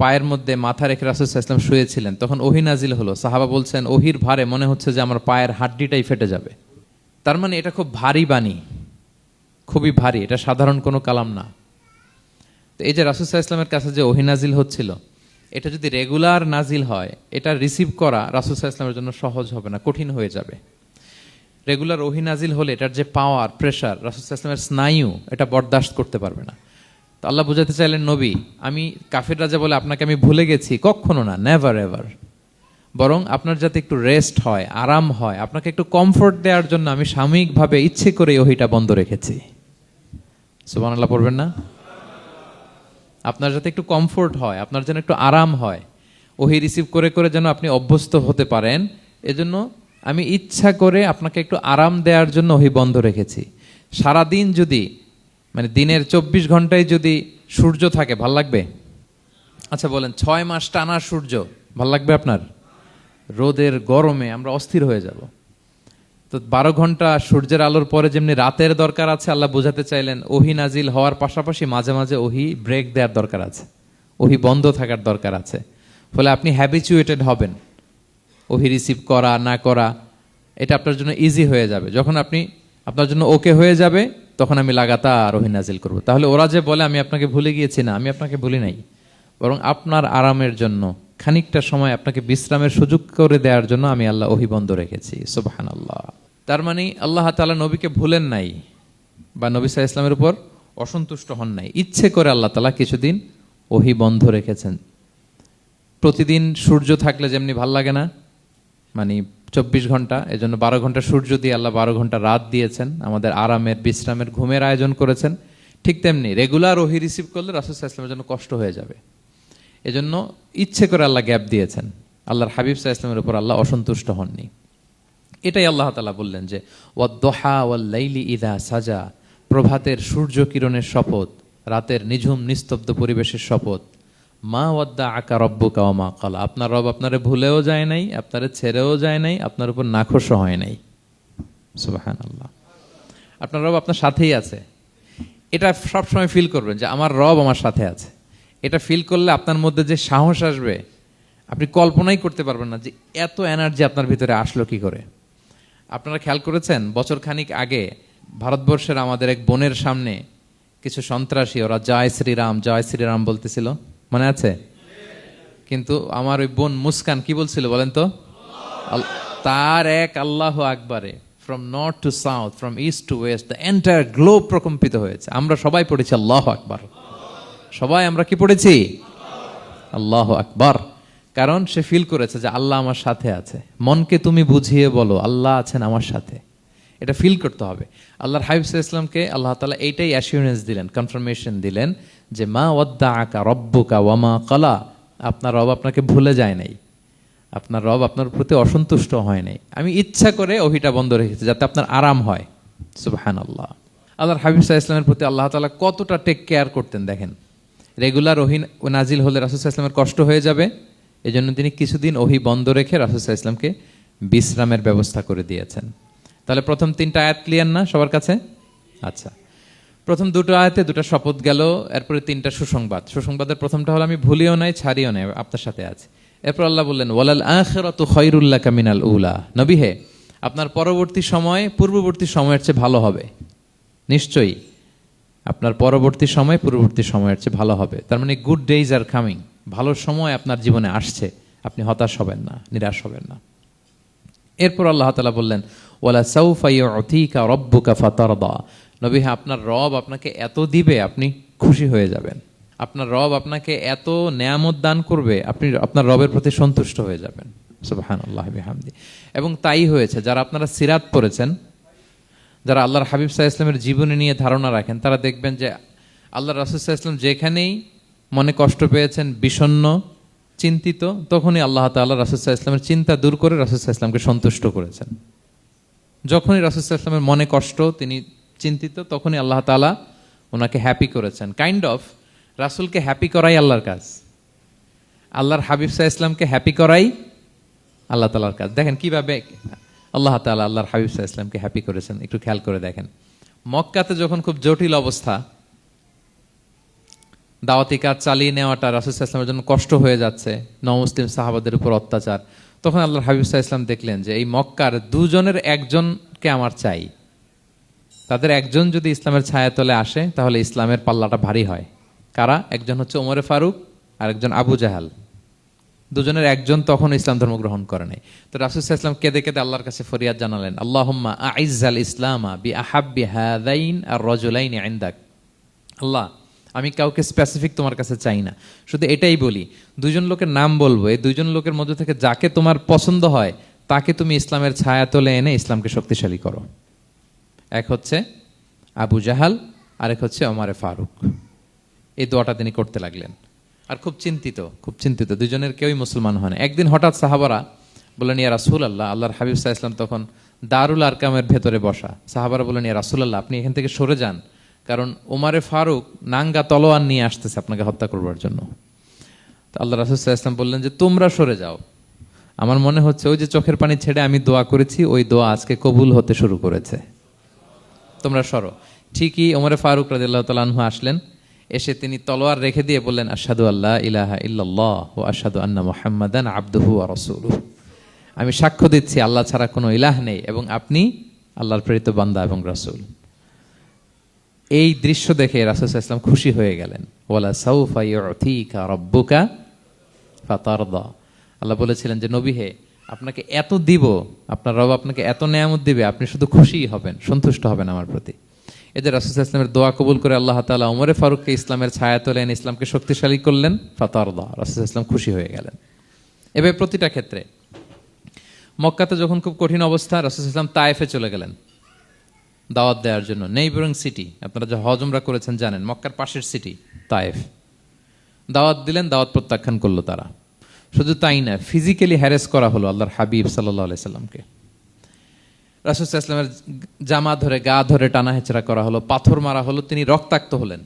পায়ের মধ্যে মাথা রেখে রাসূল সাল্লাল্লাহু আলাইহি ওয়াসাল্লাম শুয়েছিলেন, তখন ওহি নাজিল হলো। সাহাবা বলছেন ওহির ভারে মনে হচ্ছে যে আমার পায়ের হাড্ডিটাই ফেটে যাবে। তার মানে এটা খুব ভারী বাণী, খুবই ভারী, এটা সাধারণ কোনো কালাম না। তো এই যে রাসূল সাল্লাল্লাহু আলাইহি ওয়াসাল্লামের কাছে যে ওহি নাজিল হচ্ছিল, এটা যদি রেগুলার নাজিল হয়, এটা রিসিভ করা রাসূল সাল্লাল্লাহু আলাইহি ওয়াসাল্লামের জন্য সহজ হবে না, কঠিন হয়ে যাবে। রেগুলার ওহি নাজিল হলে এটার যে পাওয়ার, প্রেশার, রাসূল সাল্লাল্লাহু আলাইহি ওয়াসাল্লামের স্নায়ু এটা বরদাস্ত করতে পারবে না। তো আল্লাহ বুঝাতে চাইলেন নবী, আমি কাফির রাজা বলে আপনাকে আমি ভুলে গেছি, কখনো না, নেভার এভার। বরং আপনার যাতে একটু রেস্ট হয়, আরাম হয়, আপনাকে একটু কমফোর্ট দেওয়ার জন্য আমি সাময়িকভাবে ইচ্ছে করে ওহিটা বন্ধ রেখেছি। সুবহানাল্লাহ পড়বেন না? আপনার যাতে একটু কমফোর্ট হয়, আপনার যেন একটু আরাম হয়, ওহি রিসিভ করে করে যেন আপনি অভ্যস্ত হতে পারেন, এজন্য আমি ইচ্ছা করে আপনাকে একটু আরাম দেওয়ার জন্য ওহি বন্ধ রেখেছি। সারাদিন যদি, মানে দিনের 24 ঘন্টায় যদি সূর্য থাকে, ভাল লাগবে? আচ্ছা বলেন, 6 মাস টানা সূর্য ভাল লাগবে আপনার? রোদের গরমে আমরা অস্থির হয়ে যাব। তো 12 ঘন্টা সূর্যের আলোর পরে যেমনি রাতের দরকার আছে, আল্লাহ বোঝাতে চাইলেন ওহি নাজিল হওয়ার পাশাপাশি মাঝে মাঝে ওহি ব্রেক দেওয়ার দরকার আছে, ওহি বন্ধ থাকার দরকার আছে। ফলে আপনি হ্যাবিচুয়েটেড হবেন, ওহি রিসিভ করা না করা এটা আপনার জন্য ইজি হয়ে যাবে। যখন আপনি, আপনার জন্য ওকে হয়ে যাবে, তখন আমি লাগাতার ওহি নাজিল করব। তাহলে ওরা যে বলে আমি আপনাকে ভুলে গিয়েছি, না, আমি আপনাকে ভুলি নাই, বরং আপনার আরামের জন্য খানিকটা সময় আপনাকে বিশ্রামের সুযোগ করে দেওয়ার জন্য আমি আল্লাহ ওহি বন্ধ রেখেছি। সুবহানাল্লাহ। তার মানে আল্লাহ তাআলা নবীকে ভুলেন নাই বা নবী সাল্লাল্লাহু আলাইহি ওয়াসাল্লামের উপর অসন্তুষ্ট হন নাই, ইচ্ছে করে আল্লাহ তাআলা কিছুদিন ওহি বন্ধ রেখেছেন। প্রতিদিন সূর্য থাকলে যেমনি ভাল লাগে না, মানে 24 ঘন্টা, এজন্য 12 ঘন্টা সূর্য দিয়ে আল্লাহ 12 ঘন্টা রাত দিয়েছেন, আমাদের আরামের, বিশ্রামের, ঘুমের আয়োজন করেছেন। ঠিক তেমনি রেগুলার ওহি রিসিভ করলে রাসূল সাল্লাল্লাহু আলাইহি ওয়াসাল্লামের জন্য কষ্ট হয়ে যাবে, এজন্য ইচ্ছে করে আল্লাহ গ্যাপ দিয়েছেন। আল্লাহর হাবিব সাল্লাল্লাহু আলাইহি ওয়াসাল্লামের উপর আল্লাহ অসন্তুষ্ট হননি। এটাই আল্লাহ তাআলা বললেন যে ওয়াদ-দুহা ওয়াল-লাইলি ইযা সাজা, প্রভাতের সূর্য কিরণের শপথ, রাতের নিঝুম নিস্তব্ধ পরিবেশের শপথ। মা ওয়াদ্দাআকা রাব্বুকা ওয়া মা ক্বালা, আপনার রব আপনারে ভুলেও যায় নাই, আপনারে ছেড়েও যায় নাই, আপনার উপর নাখোশও হয় নাই। সুবহানাল্লাহ। আপনার রব আপনার সাথেই আছে, এটা সবসময় ফিল করবেন যে আমার রব আমার সাথে আছে। এটা ফিল করলে আপনার মধ্যে যে সাহস আসবে, আপনি কল্পনাই করতে পারবেন না যে এত এনার্জি আপনার ভিতরে আসলো কি করে। আপনারা খেয়াল করেছেন, বছর খানিক আগে ভারতবর্ষের আমাদের এক বোনের সামনে কিছু সন্ত্রাসী, ওরা জয় শ্রীরাম জয় শ্রীরাম বলতেছিল, মনে আছে? কিন্তু আমার ওই বোন মুস্কান কি বলছিল বলেন তো? তার এক আল্লাহু আকবারে from north to south, from east to west, the entire globe প্রকম্পিত হয়েছে। আমরা সবাই পড়েছি আল্লাহু আকবার, সবাই আমরা কি পড়েছি? আল্লাহু আকবার। কারণ সে ফিল করেছে যে আল্লাহ আমার সাথে আছে। মনকে তুমি বুঝিয়ে বলো আল্লাহ আছেন আমার সাথে, এটা ফিল করতে হবে। আল্লাহর হাবিব সাল্লাল্লাহু আলাইহি ওয়াসাল্লামকে আল্লাহ তাআলা এইটাই অ্যাসিউরেন্স দিলেন, কনফার্মেশন দিলেন যে মা ওয়াদ্দাআকা রাব্বুকা ওয়া মা ক্বালা, আপনার রব আপনাকে ভুলে যায় নাই, আপনার রব আপনার প্রতি অসন্তুষ্ট হয় নাই। আমি ইচ্ছা করে ওহিটা বন্ধ রেখেছি যাতে আপনার আরাম হয়। সুবহানাল্লাহ। আল্লাহর হাবিব সাল্লাল্লাহু আলাইহি ওয়াসাল্লামের প্রতি আল্লাহ তাআলা কতটা টেক কেয়ার করতেন দেখেন। রেগুলার ওহি নাজিল হলে রাসূল সাল্লাল্লাহু আলাইহি ওয়াসাল্লামের কষ্ট হয়ে যাবে, এজন্য তিনি কিছুদিন ওহি বন্ধ রেখে রাসূল সাল্লাল্লাহু আলাইহি ওয়াসাল্লামকে বিশ্রামের ব্যবস্থা করে দিয়েছেন। তাহলে প্রথম 3টা আয়াত ক্লিয়ার না সবার কাছে? আচ্ছা, প্রথম 2টো আয়াতে 2টা শপথ গেল, এরপরে 3টা সুসংবাদ। সুসংবাদের প্রথমটা হলো আমি ভুলিও নাই ছাড়িও নাই, আপনার সাথে আছে। এরপর আল্লাহ বললেন ওয়ালাল আখিরাতু খায়রুল লাকা মিনাল উলা, নবী হে আপনার পরবর্তী সময় পূর্ববর্তী সময়ের চেয়ে ভালো হবে, নিশ্চয়ই আপনার পরবর্তী সময় পূর্ববর্তী সময়ের চেয়ে ভালো হবে। তার মানে গুড ডেইজ আর কামিং, ভালো সময় আপনার জীবনে আসছে, আপনি হতাশ হবেন না, নিরাশ হবেন না। এরপর আল্লাহ তাআলা বললেন, ওয়ালা সাউফা ইউতিকা রাব্বুকা ফাতারদা, নবী হ্যাঁ, আপনার রব আপনাকে এত দিবে আপনি খুশি হয়ে যাবেন। আপনার রব আপনাকে এত নেয়ামত দান করবে, আপনি আপনার রবের প্রতি সন্তুষ্ট হয়ে যাবেন। সুবহানাল্লাহি বিহামদি। এবং তাই হয়েছে। যারা আপনারা সিরাত পড়েছেন, যারা আল্লাহর হাবিব সাল্লাল্লাহু আলাইহি ওয়াসাল্লামের জীবনী নিয়ে ধারণা রাখেন, তারা দেখবেন যে আল্লাহর রাসূল সাল্লাল্লাহু আলাইহি ওয়াসাল্লাম যেখানেই মনে কষ্ট পেয়েছেন, বিষণ্ণ, চিন্তিত, তখনই আল্লাহ তাআলা রাসূল সাল্লাল্লাহু আলাইহি ওয়াসাল্লামের চিন্তা দূর করে রাসূল সাল্লাল্লাহু আলাইহি ওয়াসাল্লামকে সন্তুষ্ট করেছেন। যখনই রাসূল সাল্লাল্লাহু আলাইহি ওয়াসাল্লামের মনে কষ্ট, তিনি চিন্তিত, তখনই আল্লাহ তাআলা ওনাকে হ্যাপি করেছেন। কাইন্ড অফ রাসূলকে হ্যাপি করাই আল্লাহর কাজ, আল্লাহর হাবিব সাল্লাল্লাহু আলাইহি ওয়াসাল্লামকে হ্যাপি করাই আল্লাহ তাআলার কাজ। দেখেন কিভাবে আল্লাহ তাআলা আল্লাহর হাবিব সাল্লাল্লাহু আলাইহি ওয়াসাল্লামকে হ্যাপি করেছেন, একটু খেয়াল করে দেখেন। মক্কাতে যখন খুব জটিল অবস্থা, দাওয়াতি কাজ চালিয়ে নেওয়াটা রাসূল সাল্লাল্লাহু আলাইহি ওয়াসাল্লামের জন্য কষ্ট হয়ে যাচ্ছে, নমুসলিম সাহাবাদের উপর অত্যাচার, তখন আল্লাহর হাবিব সাল্লাল্লাহু আলাইহি ওয়াসাল্লাম দেখলেন যে এই মক্কার দুজনের একজনকে আমার চাই। তাদের একজন যদি ইসলামের ছায়াতলে আসে তাহলে ইসলামের পাল্লাটা ভারী হয়। কারা? একজন হচ্ছে ওমরে ফারুক আর একজন আবু জাহাল। দুজনের একজন তখন ইসলাম ধর্ম গ্রহণ করে নাই। তো রাসূল সাল্লাল্লাহু আলাইহি ওয়াসাল্লাম কেঁদে কেঁদে আল্লাহর কাছে ফরিয়াদ জানালেন, আল্লাহুম্মা আইজ্জাল ইসলামা বিআহাব্বি হাযাইন আর রাজুলাইনি ইনদাক। আল্লাহ, আমি কাউকে স্পেসিফিক তোমার কাছে চাই না, শুধু এটাই বলি, দুইজন লোকের নাম বলবো, এই দুইজন লোকের মধ্যে থেকে যাকে তোমার পছন্দ হয় তাকে তুমি ইসলামের ছায়াতলে এনে ইসলামকে শক্তিশালী করো। এক হচ্ছে আবু জাহাল, আরেক হচ্ছে ওমরে ফারুক। এই দোয়াটা তিনি করতে লাগলেন। আর খুব চিন্তিত, দুজনের কেউই মুসলমান হয় না। একদিন হঠাৎ সাহাবারা বললেন, ইয়া রাসূলুল্লাহ, আল্লাহর হাবিব সাল্লাল্লাহু আলাইহি ওয়াসাল্লাম তখন দারুল আরকামের ভেতরে বসা। সাহাবারা বললেন, ইয়া রাসূলুল্লাহ, আপনি এখান থেকে সরে যান, কারণ ওমরে ফারুক নাঙ্গা তলোয়ার নিয়ে আসতেছে আপনাকে হত্যা করবার জন্য। তো আল্লাহ রাসূল সাল্লাল্লাহু আলাইহি ওয়াসাল্লাম বললেন যে তোমরা সরে যাও, আমার মনে হচ্ছে ওই যে চোখের পানি ছেড়ে আমি দোয়া করেছি, ওই দোয়া আজকে কবুল হতে শুরু করেছে, তোমরা সরো। ঠিকই ওমরে ফারুক রাদিয়াল্লাহু তাআলা আনহু আসলেন, এসে তিনি তলোয়ার রেখে দিয়ে বললেন, আশহাদু আল্লা ইলাহা ইল্লাল্লাহ ওয়া আশহাদু আন্না মুহাম্মাদান আবদুহু ওয়া রাসূলুহু, আমি সাক্ষ্য দিচ্ছি আল্লাহ ছাড়া কোনো ইলাহ নেই এবং আপনি আল্লাহর প্রেরিত বান্দা এবং রাসূল। এই দৃশ্য দেখে রাসূল সাল্লাল্লাহু আলাইহি ওয়াসাল্লাম খুশি হয়ে গেলেন। ওয়ালা সাউফা ইউতিকা রাব্বুকা ফাতারদা, আল্লাহ বলেছিলেন যে নবী হে, আপনাকে এত দিব, আপনার রব আপনাকে এত নেয়ামত দিবে, আপনি শুধু খুশিই হবেন, সন্তুষ্ট হবেন আমার প্রতি। এদের রাসূল সাল্লাল্লাহু আলাইহি ওয়াসাল্লামের দোয়া কবুল করে আল্লাহ তাআলা ওমরে ফারুককে ইসলামের ছায়াতলে এনে ইসলামকে শক্তিশালী করলেন। ফাতারদা, রাসূল সাল্লাল্লাহু আলাইহি ওয়াসাল্লাম খুশি হয়ে গেলেন। এভাবে প্রতিটা ক্ষেত্রে। মক্কাতে যখন খুব কঠিন অবস্থা, রাসূল সাল্লাল্লাহু আলাইহি ওয়াসাল্লাম তায়েফে চলে গেলেন দাওয়াত দেওয়ার জন্য। নেইবারিং সিটি, আপনারা যে হজ উমরা করেছেন জানেন, মক্কার পাশের সিটি তায়েফ। দাওয়াত দিলেন, দাওয়াত প্রত্যাখ্যান করলো তারা। শুধু তাই না, ফিজিক্যালি হ্যারেস করা হলো আল্লাহর হাবিব সাল্লাল্লাহু আলাইহি সাল্লামকে। রাসূল সাল্লাল্লাহু আলাইহি ওয়াসাল্লামের জামা ধরে, গা ধরে টানা হেচড়া করা হলো, পাথর মারা হলো, তিনি রক্তাক্ত হলেন।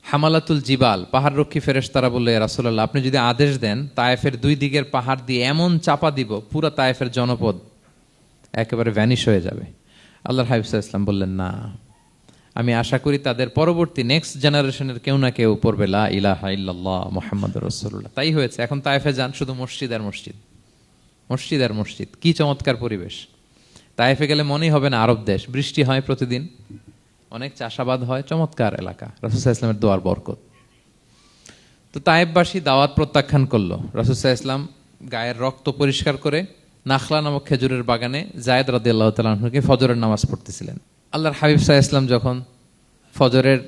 হামালাতুল জিবাল, পাহাড় রক্ষী ফেরেশতারা বললে, রাসূলুল্লাহ, আপনি যদি আদেশ দেন তায়েফের দুই দিকের পাহাড় দিয়ে এমন চাপা দিব, পুরো তায়েফের জনপদ একেবারে ভ্যানিশ হয়ে যাবে। আল্লাহর হাবিব সাল্লাল্লাহু আলাইহি ওয়াসাল্লাম বললেন, না, আমি আশা করি তাদের পরবর্তী নেক্সট জেনারেশনের কেউ না কেউ পড়বে লা ইলাহা ইল্লাল্লাহ মুহাম্মাদুর রাসূলুল্লাহ। তাই হয়েছে। এখন তায়েফে যান, শুধু মসজিদ আর মসজিদ, মসজিদ আর মসজিদ। কি চমৎকার পরিবেশ! তায়েফে গেলে মনেই হবে না আরব দেশ। বৃষ্টি হয় প্রতিদিন, অনেক চাষাবাদ হয়, চমৎকার এলাকা। রাসূল সাল্লাল্লাহু আলাইহি ওয়াসাল্লামের দোয়ার বরকত। তো তায়েফবাসী দাওয়াত প্রত্যাখ্যান করলো। রাসূল সাল্লাল্লাহু আলাইহি ওয়াসাল্লাম গায়ের রক্ত পরিষ্কার করে নাখলা নামক খেজুরের বাগানে যায়েদ রাদিয়াল্লাহু তাআলা আনহুকে ফজরের নামাজ পড়তেছিলেন। আল্লাহর হাবিব সাল্লাল্লাহু আলাইহি ওয়াসাল্লাম যখন ফজরের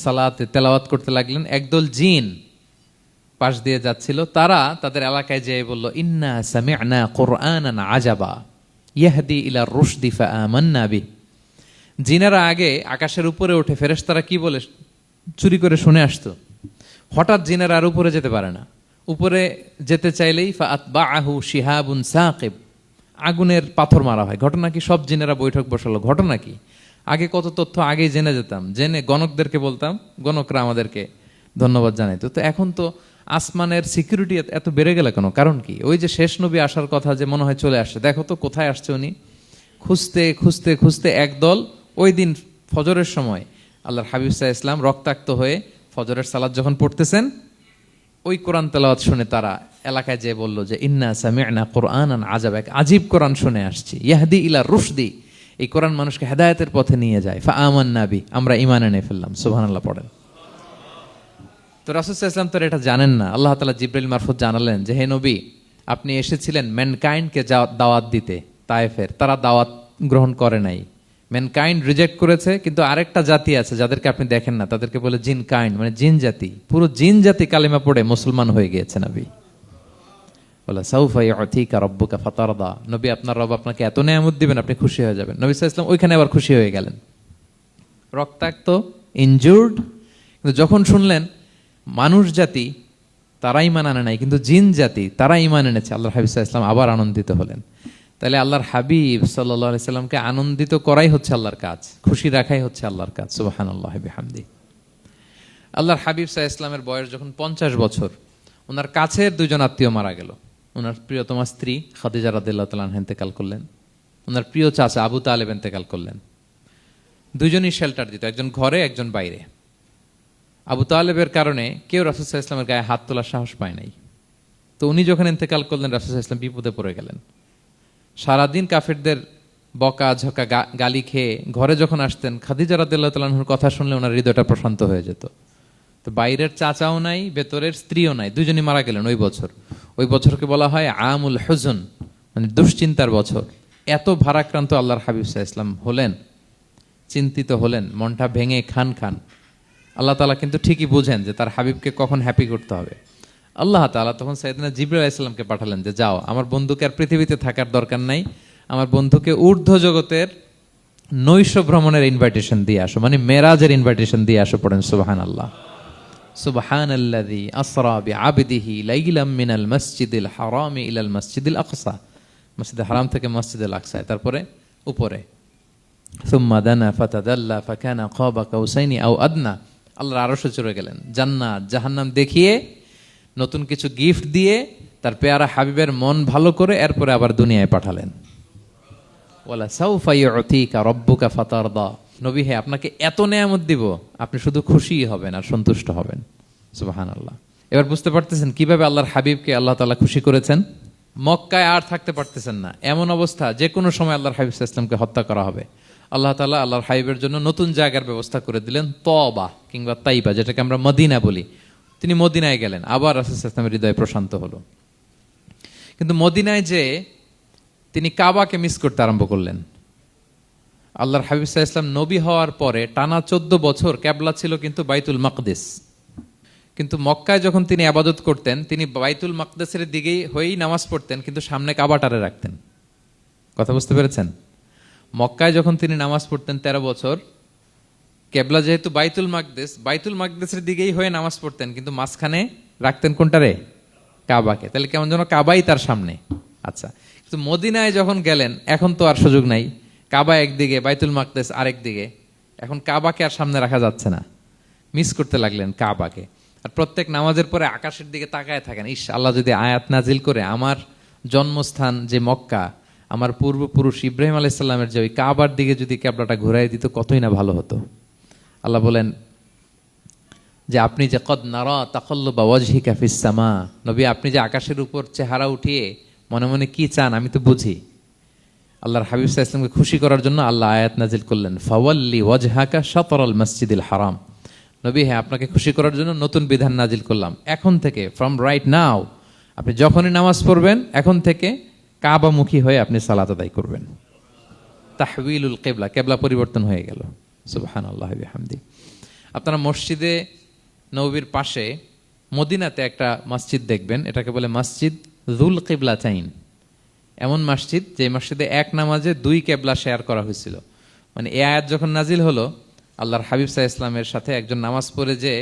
সালাতে তেলাওয়াত করতে লাগলেন, একদল জিন পাশ দিয়ে যাচ্ছিল। তারা তাদের এলাকায় যেয়ে বলল, ইন্না সামি'না কুরআনান আজাবা ইয়াহদি ইলা রুশদি ফাআমান্না বিহি। জিনেরা আগে আকাশের উপরে উঠে ফেরেশতারা কি বলে চুরি করে শুনে আসতো। হঠাৎ জিনেরা আর উপরে যেতে পারে না, উপরে যেতে চাইলেই ফাআতবাআহু শিহাবুন সাকিব, আগুনের পাথর মারা হয়। ঘটনা কি? সব জিনেরা বৈঠক বসালো। ঘটনা কি? আগে কত তথ্য আগেই জেনে যেতাম, জেনে গণকদেরকে বলতাম, গণকরা আমাদেরকে ধন্যবাদ জানাইতো। তো এখন তো আসমানের সিকিউরিটি এত বেড়ে গেল কেন? কারণ কি? ওই যে শেষ নবী আসার কথা যে মনে হয় চলে আসছে, দেখো তো কোথায় আসছে উনি। খুঁজতে খুঁজতে খুঁজতে একদল ওই দিন ফজরের সময় আল্লাহর হাবিব সাল্লাল্লাহু আলাইহি ওয়াসাল্লাম রক্তাক্ত হয়ে ফজরের সালাত যখন পড়তেছেন, ওই কোরআন তেলাওয়াত শুনে তারা এলাকায় যেয়ে বলল যে ইন্না সামি'না কুরআনান আজাব, এক আজীব কোরআন শুনে আসছি, ইয়াহদি ইলা রুশদি, এই কোরআন মানুষকে হেদায়েতের পথে নিয়ে যায়। ফা আমান্না বি, আমরা ঈমান এনে ফেললাম। সুবহানাল্লাহ পড়েন। তো রাসূল সাল্লাল্লাহু আলাইহি ওয়াসাল্লাম তো এটা জানেন না। আল্লাহ তাআলা জিবরাইল মারফত জানালেন যে হে নবী, আপনি এসেছিলেন ম্যানকাইন্ডকে দাওয়াত দিতে তায়েফের, তারা দাওয়াত গ্রহণ করে নাই, ম্যানকাইন্ড রিজেক্ট করেছে। কিন্তু আরেকটা জাতি আছে যাদেরকে আপনি দেখেন না, তাদেরকে বলে জিন কাইন্ড, মানে জিন জাতি। পুরো জিন জাতি কালিমা পড়ে মুসলমান হয়ে গিয়েছে নবী। বলে সাউফা ইউতিকা রাব্বুকা ফাতারদা, নবী আপনার রব আপনাকে এত নেয়ামত দিবেন আপনি খুশি হয়ে যাবেন। নবী সাল্লাল্লাহু আলাইহি ওয়াসাল্লাম ওইখানে আবার খুশি হয়ে গেলেন, রক্তাক্ত, ইনজুর্ড। কিন্তু যখন শুনলেন মানুষ জাতি তারা ঈমান আনে নাই, কিন্তু জিন জাতি তারা ঈমান এনেছে, আল্লাহর হাবিব সাল্লাল্লাহু আলাইহি ওয়াসাল্লাম আবার আনন্দিত হলেন। তাহলে আল্লাহর হাবিব সাল্লাল্লাহু আলাইহি সাল্লামকে আনন্দিত করাই হচ্ছে আল্লাহর কাজ, খুশি রাখাই হচ্ছে আল্লাহর কাজ। সুবহানাল্লাহি বিহামদি। আল্লাহর হাবিব সাল্লাল্লাহু আলাইহি সাল্লামের বয়স যখন 50 বছর, ওনার কাছের দুজন আত্মীয় মারা গেল। ওনার প্রিয়তমা স্ত্রী খাদিজা রাদিয়াল্লাহু তাআলা আনহা ইন্তেকাল করলেন, ওনার প্রিয় চাচা আবু তালেব ইন্তেকাল করলেন। দুজনই শেল্টার দিত, একজন ঘরে একজন বাইরে। আবু তালেবের কারণে কেউ রাসূল সাল্লাল্লাহু আলাইহি ওয়াসাল্লামের গায়ে হাত তোলার সাহস পায় নাই। তো উনি যখন ইন্তেকাল করলেন, রাসূল সাল্লাল্লাহু আলাইহি ওয়াসাল্লাম বিপদে পড়ে গেলেন। সারাদিন কাফেরদের বকা ঝকা গালি খেয়ে ঘরে যখন আসতেন, খাদিজা রাদিয়াল্লাহু তাআলা আনহার কথা শুনলে ওনার হৃদয়টা প্রশান্ত হয়ে যেত। তো বাইরের চাচাও নাই, ভেতরের স্ত্রীও নাই, দুজনই মারা গেলেন ওই বছর। ওই বছরকে বলা হয় আমুল হুজন, মানে দুশ্চিন্তার বছর। এত ভারাক্রান্ত আল্লাহর হাবিব সাল্লাল্লাহু আলাইহি ওয়াসাল্লাম হলেন, চিন্তিত হলেন, মনটা ভেঙে খান খান। আল্লাহ তাআলা কিন্তু ঠিকই বুঝেন যে তার হাবিবকে কখন হ্যাপি করতে হবে। আল্লাহ তাআলা তখন সাইয়েদনা জিবরাইল আলাইহিস সালামকে পাঠালেন যে যাও, আমার বন্ধুকে আর পৃথিবীতে থাকার দরকার নাই, আমার বন্ধুকে ঊর্ধ্ব জগতের নৈশ ভ্রমণের ইনভাইটেশন দিয়ে আসো, মানে মেরাজের ইনভাইটেশন দিয়ে আসো। পড়েন সুবহানাল্লাহ। সুবহানাল্লাযী আসরা বিআবদিহি লাইলাম মিনাল মাসজিদিল হারামি ইলাল মাসজিদিল আকসা, মসজিদুল হারাম থেকে মসজিদুল আকসায়, তারপরে উপরে সুম্মা দানা ফাতাদাল্লা ফাকানা কাবা কাউসাইনি আও আদনা। আল্লাহর আরশে চড়ে গেলেন, জান্নাত জাহান্নাম দেখিয়ে, নতুন কিছু গিফট দিয়ে, তার পেয়ারা হাবিবের মন ভালো করে এরপরে আবার দুনিয়ায় পাঠালেন। ওয়ালা সাউফা ইউতিকা রাব্বুকা ফাতারদা, নবী হে আপনাকে এত নেয়ামত দিব আপনি শুধু খুশি হবেন আর সন্তুষ্ট হবেন। সুবহানাল্লাহ। এবার বুঝতে পারতেছেন কিভাবে আল্লাহর হাবিবকে আল্লাহ তাআলা খুশি করেছেন। মক্কায় আর থাকতে পারতেছেন না, এমন অবস্থা যে কোনো সময় আল্লাহর হাবিব সাল্লাল্লাহু আলাইহি ওয়াসাল্লামকে হত্যা করা হবে। আল্লাহ তাআলা আল্লাহর হাবিবের জন্য নতুন জায়গার ব্যবস্থা করে দিলেন, তওবা কিংবা তাইবা, যেটাকে আমরা মদিনা বলি। তিনি মদিনায় গেলেন, আবার রাসূল সাল্লাল্লাহু আলাইহি ওয়াসাল্লামের হৃদয় প্রশান্ত হলো। কিন্তু মদিনায় যে তিনি কাবাকে মিস করতে আরম্ভ করলেন। আল্লাহর হাবিব সাল্লাল্লাহু আলাইহি ওয়াসাল্লাম নবী হওয়ার পরে টানা 14 বছর কিবলা ছিল কিন্তু বাইতুল মাকদিস। কিন্তু মক্কায় যখন তিনি ইবাদত করতেন, তিনি বাইতুল মাকদিসের দিকেই হয়েই নামাজ পড়তেন, কিন্তু সামনে কাবাটারে রাখতেন। কথা বুঝতে পেরেছেন? মক্কায় যখন তিনি নামাজ পড়তেন 13 বছর, কিবলা যেহেতু বাইতুল মাকদিস, বাইতুল মাকদিসের দিকেই হয়ে নামাজ পড়তেন, কিন্তু মাঝখানে রাখতেন কোনটারে? কাবাকে। তাহলে কেমন যেন কাবাই তার সামনে। আচ্ছা, কিন্তু মদিনায় যখন গেলেন, এখন তো আর সুযোগ নাই, কাবা একদিকে, বাইতুল মাকদিস আরেক দিকে, এখন কাবাকে আর সামনে রাখা যাচ্ছে না, মিস করতে লাগলেন কাবাকে। আর প্রত্যেক নামাজের পরে আকাশের দিকে তাকায় থাকেন, ইস আল্লাহ যদি আয়াত নাজিল করে আমার জন্মস্থান যে মক্কা, আমার পূর্বপুরুষ ইব্রাহিম আলাইহিস সালামের যে ওই কাবার দিকে যদি কিবলাটা ঘুরাই দিত কতই না ভালো হতো। আল্লাহ বলেন যে আপনি যে কদ নারা তাকাল্লুবা ওয়াজহিকা ফিস সামা, নবী আপনি যে আকাশের উপর চেহারা উঠিয়ে মনে মনে কি চান আমি তো বুঝি। আল্লাহর হাবিব সাল্লাল্লাহু আলাইহি ওয়াসাল্লামকে খুশি করার জন্য আল্লাহ আয়াত নাজিল করলেন, ফাওয়াল্লি ওয়াজহাকা শাতরাল মাসজিদিল হারাম। নবী হ্যাঁ, আপনাকে খুশি করার জন্য নতুন বিধান নাজিল করলাম, এখন থেকে ফ্রম রাইট নাও আপনি যখনই নামাজ পড়বেন এখন থেকে কাবামুখী হয়ে আপনি সালাত আদায় করবেন। তাহউইলুল কিবলা, কিবলা পরিবর্তন হয়ে গেল। সুবহানাল্লাহ বিহামদি। আপনারা মসজিদে নববীর পাশে মদিনাতে একটা মসজিদ দেখবেন, এটাকে বলে মসজিদ যুল কিবলাতাইন। এমন মসজিদ যে মসজিদে এক নামাজে 2 কিবলা শেয়ার করা হয়েছিল। মানে এই আয়াত যখন নাজিল হলো, আল্লাহর হাবিব সাল্লাল্লাহু আলাইহি ওয়াসাল্লামের সাথে একজন নামাজ পড়ে যে